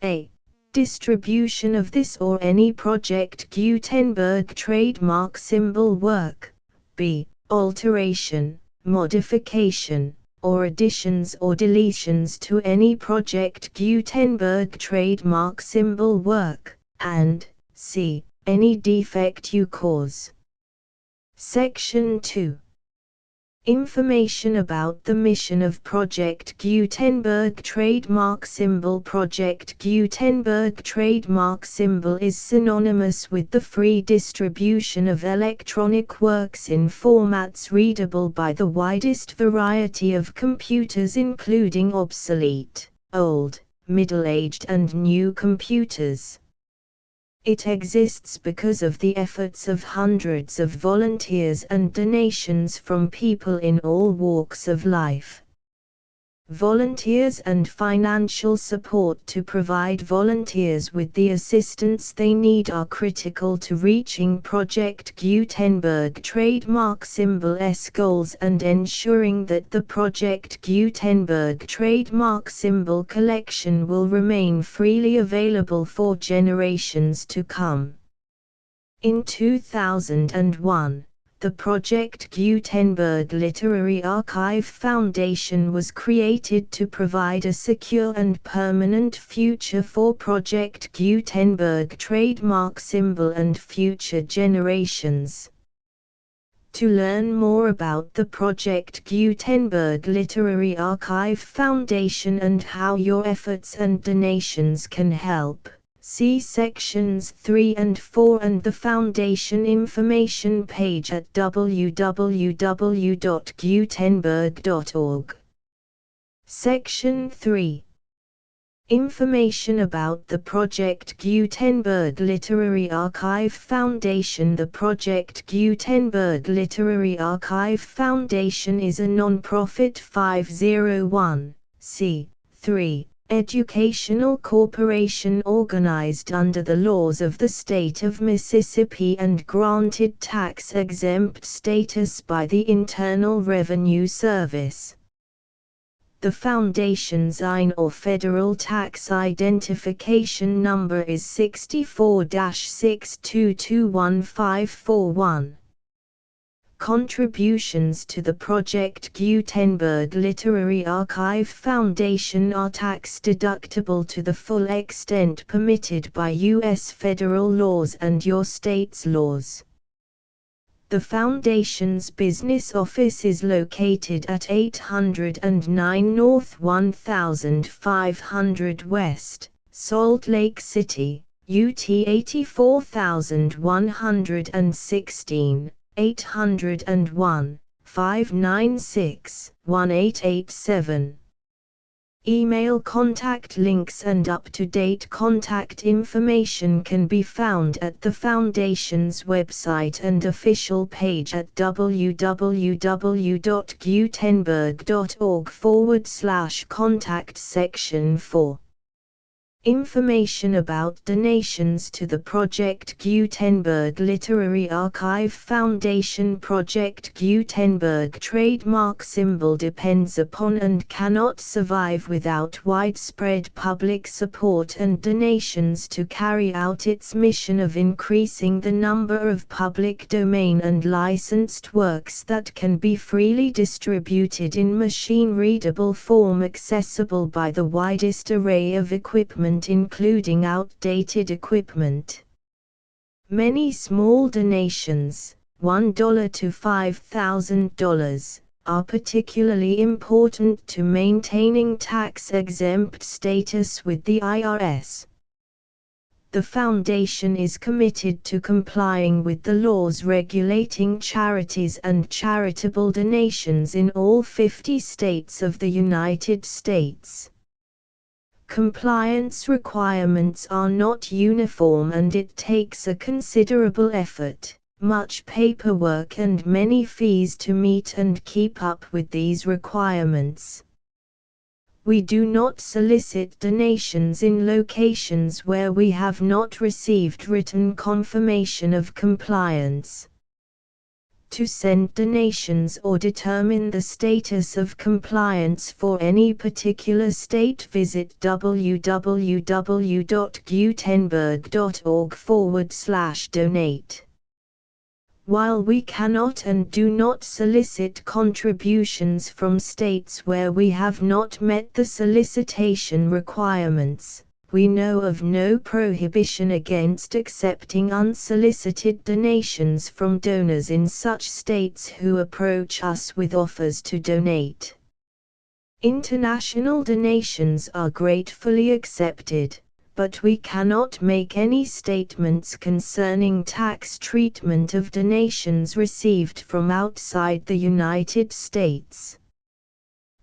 A. Distribution of this or any Project Gutenberg trademark symbol work. B. Alteration, modification, or additions or deletions to any Project Gutenberg trademark symbol work, and C. Any defect you cause. Section 2. Information about the mission of Project Gutenberg trademark symbol. Project Gutenberg trademark symbol is synonymous with the free distribution of electronic works in formats readable by the widest variety of computers, including obsolete, old, middle-aged and new computers. It exists because of the efforts of hundreds of volunteers and donations from people in all walks of life. Volunteers and financial support to provide volunteers with the assistance they need are critical to reaching Project Gutenberg trademark symbol's goals and ensuring that the Project Gutenberg trademark symbol collection will remain freely available for generations to come. In 2001, the Project Gutenberg Literary Archive Foundation was created to provide a secure and permanent future for Project Gutenberg trademark symbol and future generations. To learn more about the Project Gutenberg Literary Archive Foundation and how your efforts and donations can help, see sections 3 and 4 and the Foundation information page at www.gutenberg.org. Section 3. Information about the Project Gutenberg Literary Archive Foundation. The Project Gutenberg Literary Archive Foundation is a non-profit 501(c)(3) educational corporation organized under the laws of the state of Mississippi and granted tax-exempt status by the Internal Revenue Service. The foundation's IN or Federal Tax Identification Number is 64-6221541. Contributions to the Project Gutenberg Literary Archive Foundation are tax-deductible to the full extent permitted by U.S. federal laws and your state's laws. The Foundation's business office is located at 809 North 1500 West, Salt Lake City, UT 84116, 801, 596, 1887. Email contact links and up-to-date contact information can be found at the Foundation's website and official page at www.gutenberg.org/contact section 4. Information about donations to the Project Gutenberg Literary Archive Foundation. Project Gutenberg trademark symbol depends upon and cannot survive without widespread public support and donations to carry out its mission of increasing the number of public domain and licensed works that can be freely distributed in machine-readable form accessible by the widest array of equipment including outdated equipment. Many small donations, $1 to $5,000, are particularly important to maintaining tax-exempt status with the IRS. The Foundation is committed to complying with the laws regulating charities and charitable donations in all 50 states of the United States. Compliance requirements are not uniform and it takes a considerable effort, much paperwork and many fees to meet and keep up with these requirements. We do not solicit donations in locations where we have not received written confirmation of compliance. To send donations or determine the status of compliance for any particular state, visit www.gutenberg.org/donate. While we cannot and do not solicit contributions from states where we have not met the solicitation requirements, we know of no prohibition against accepting unsolicited donations from donors in such states who approach us with offers to donate. International donations are gratefully accepted, but we cannot make any statements concerning tax treatment of donations received from outside the United States.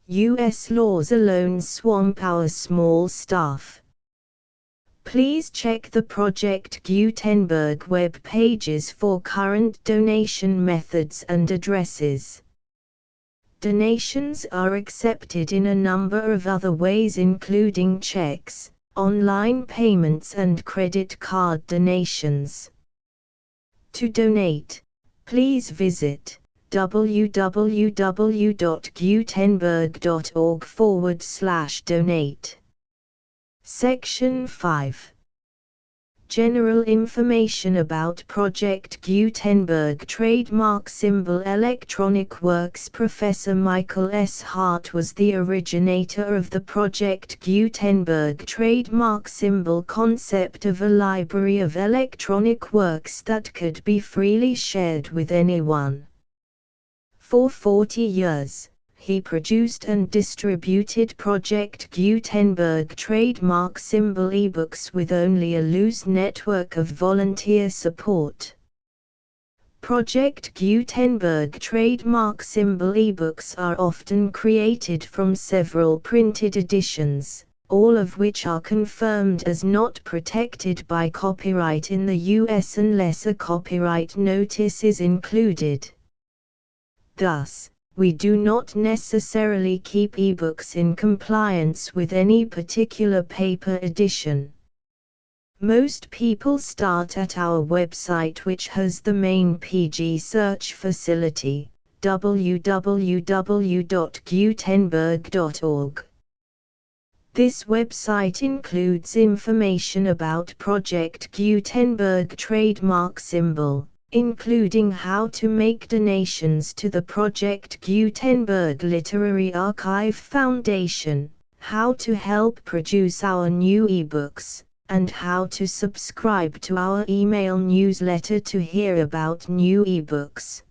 U.S. laws alone swamp our small staff. Please check the Project Gutenberg web pages for current donation methods and addresses. Donations are accepted in a number of other ways including checks, online payments and credit card donations. To donate, please visit www.gutenberg.org/donate. Section 5. General information about Project Gutenberg trademark symbol electronic works. Professor Michael S. Hart was the originator of the Project Gutenberg trademark symbol concept of a library of electronic works that could be freely shared with anyone. For 40 years, he produced and distributed Project Gutenberg trademark symbol ebooks with only a loose network of volunteer support. Project Gutenberg trademark symbol ebooks are often created from several printed editions, all of which are confirmed as not protected by copyright in the U.S. unless a copyright notice is included. Thus, we do not necessarily keep ebooks in compliance with any particular paper edition. Most people start at our website, which has the main PG search facility, www.gutenberg.org. This website includes information about Project Gutenberg trademark symbol, including how to make donations to the Project Gutenberg Literary Archive Foundation, how to help produce our new ebooks, and how to subscribe to our email newsletter to hear about new ebooks.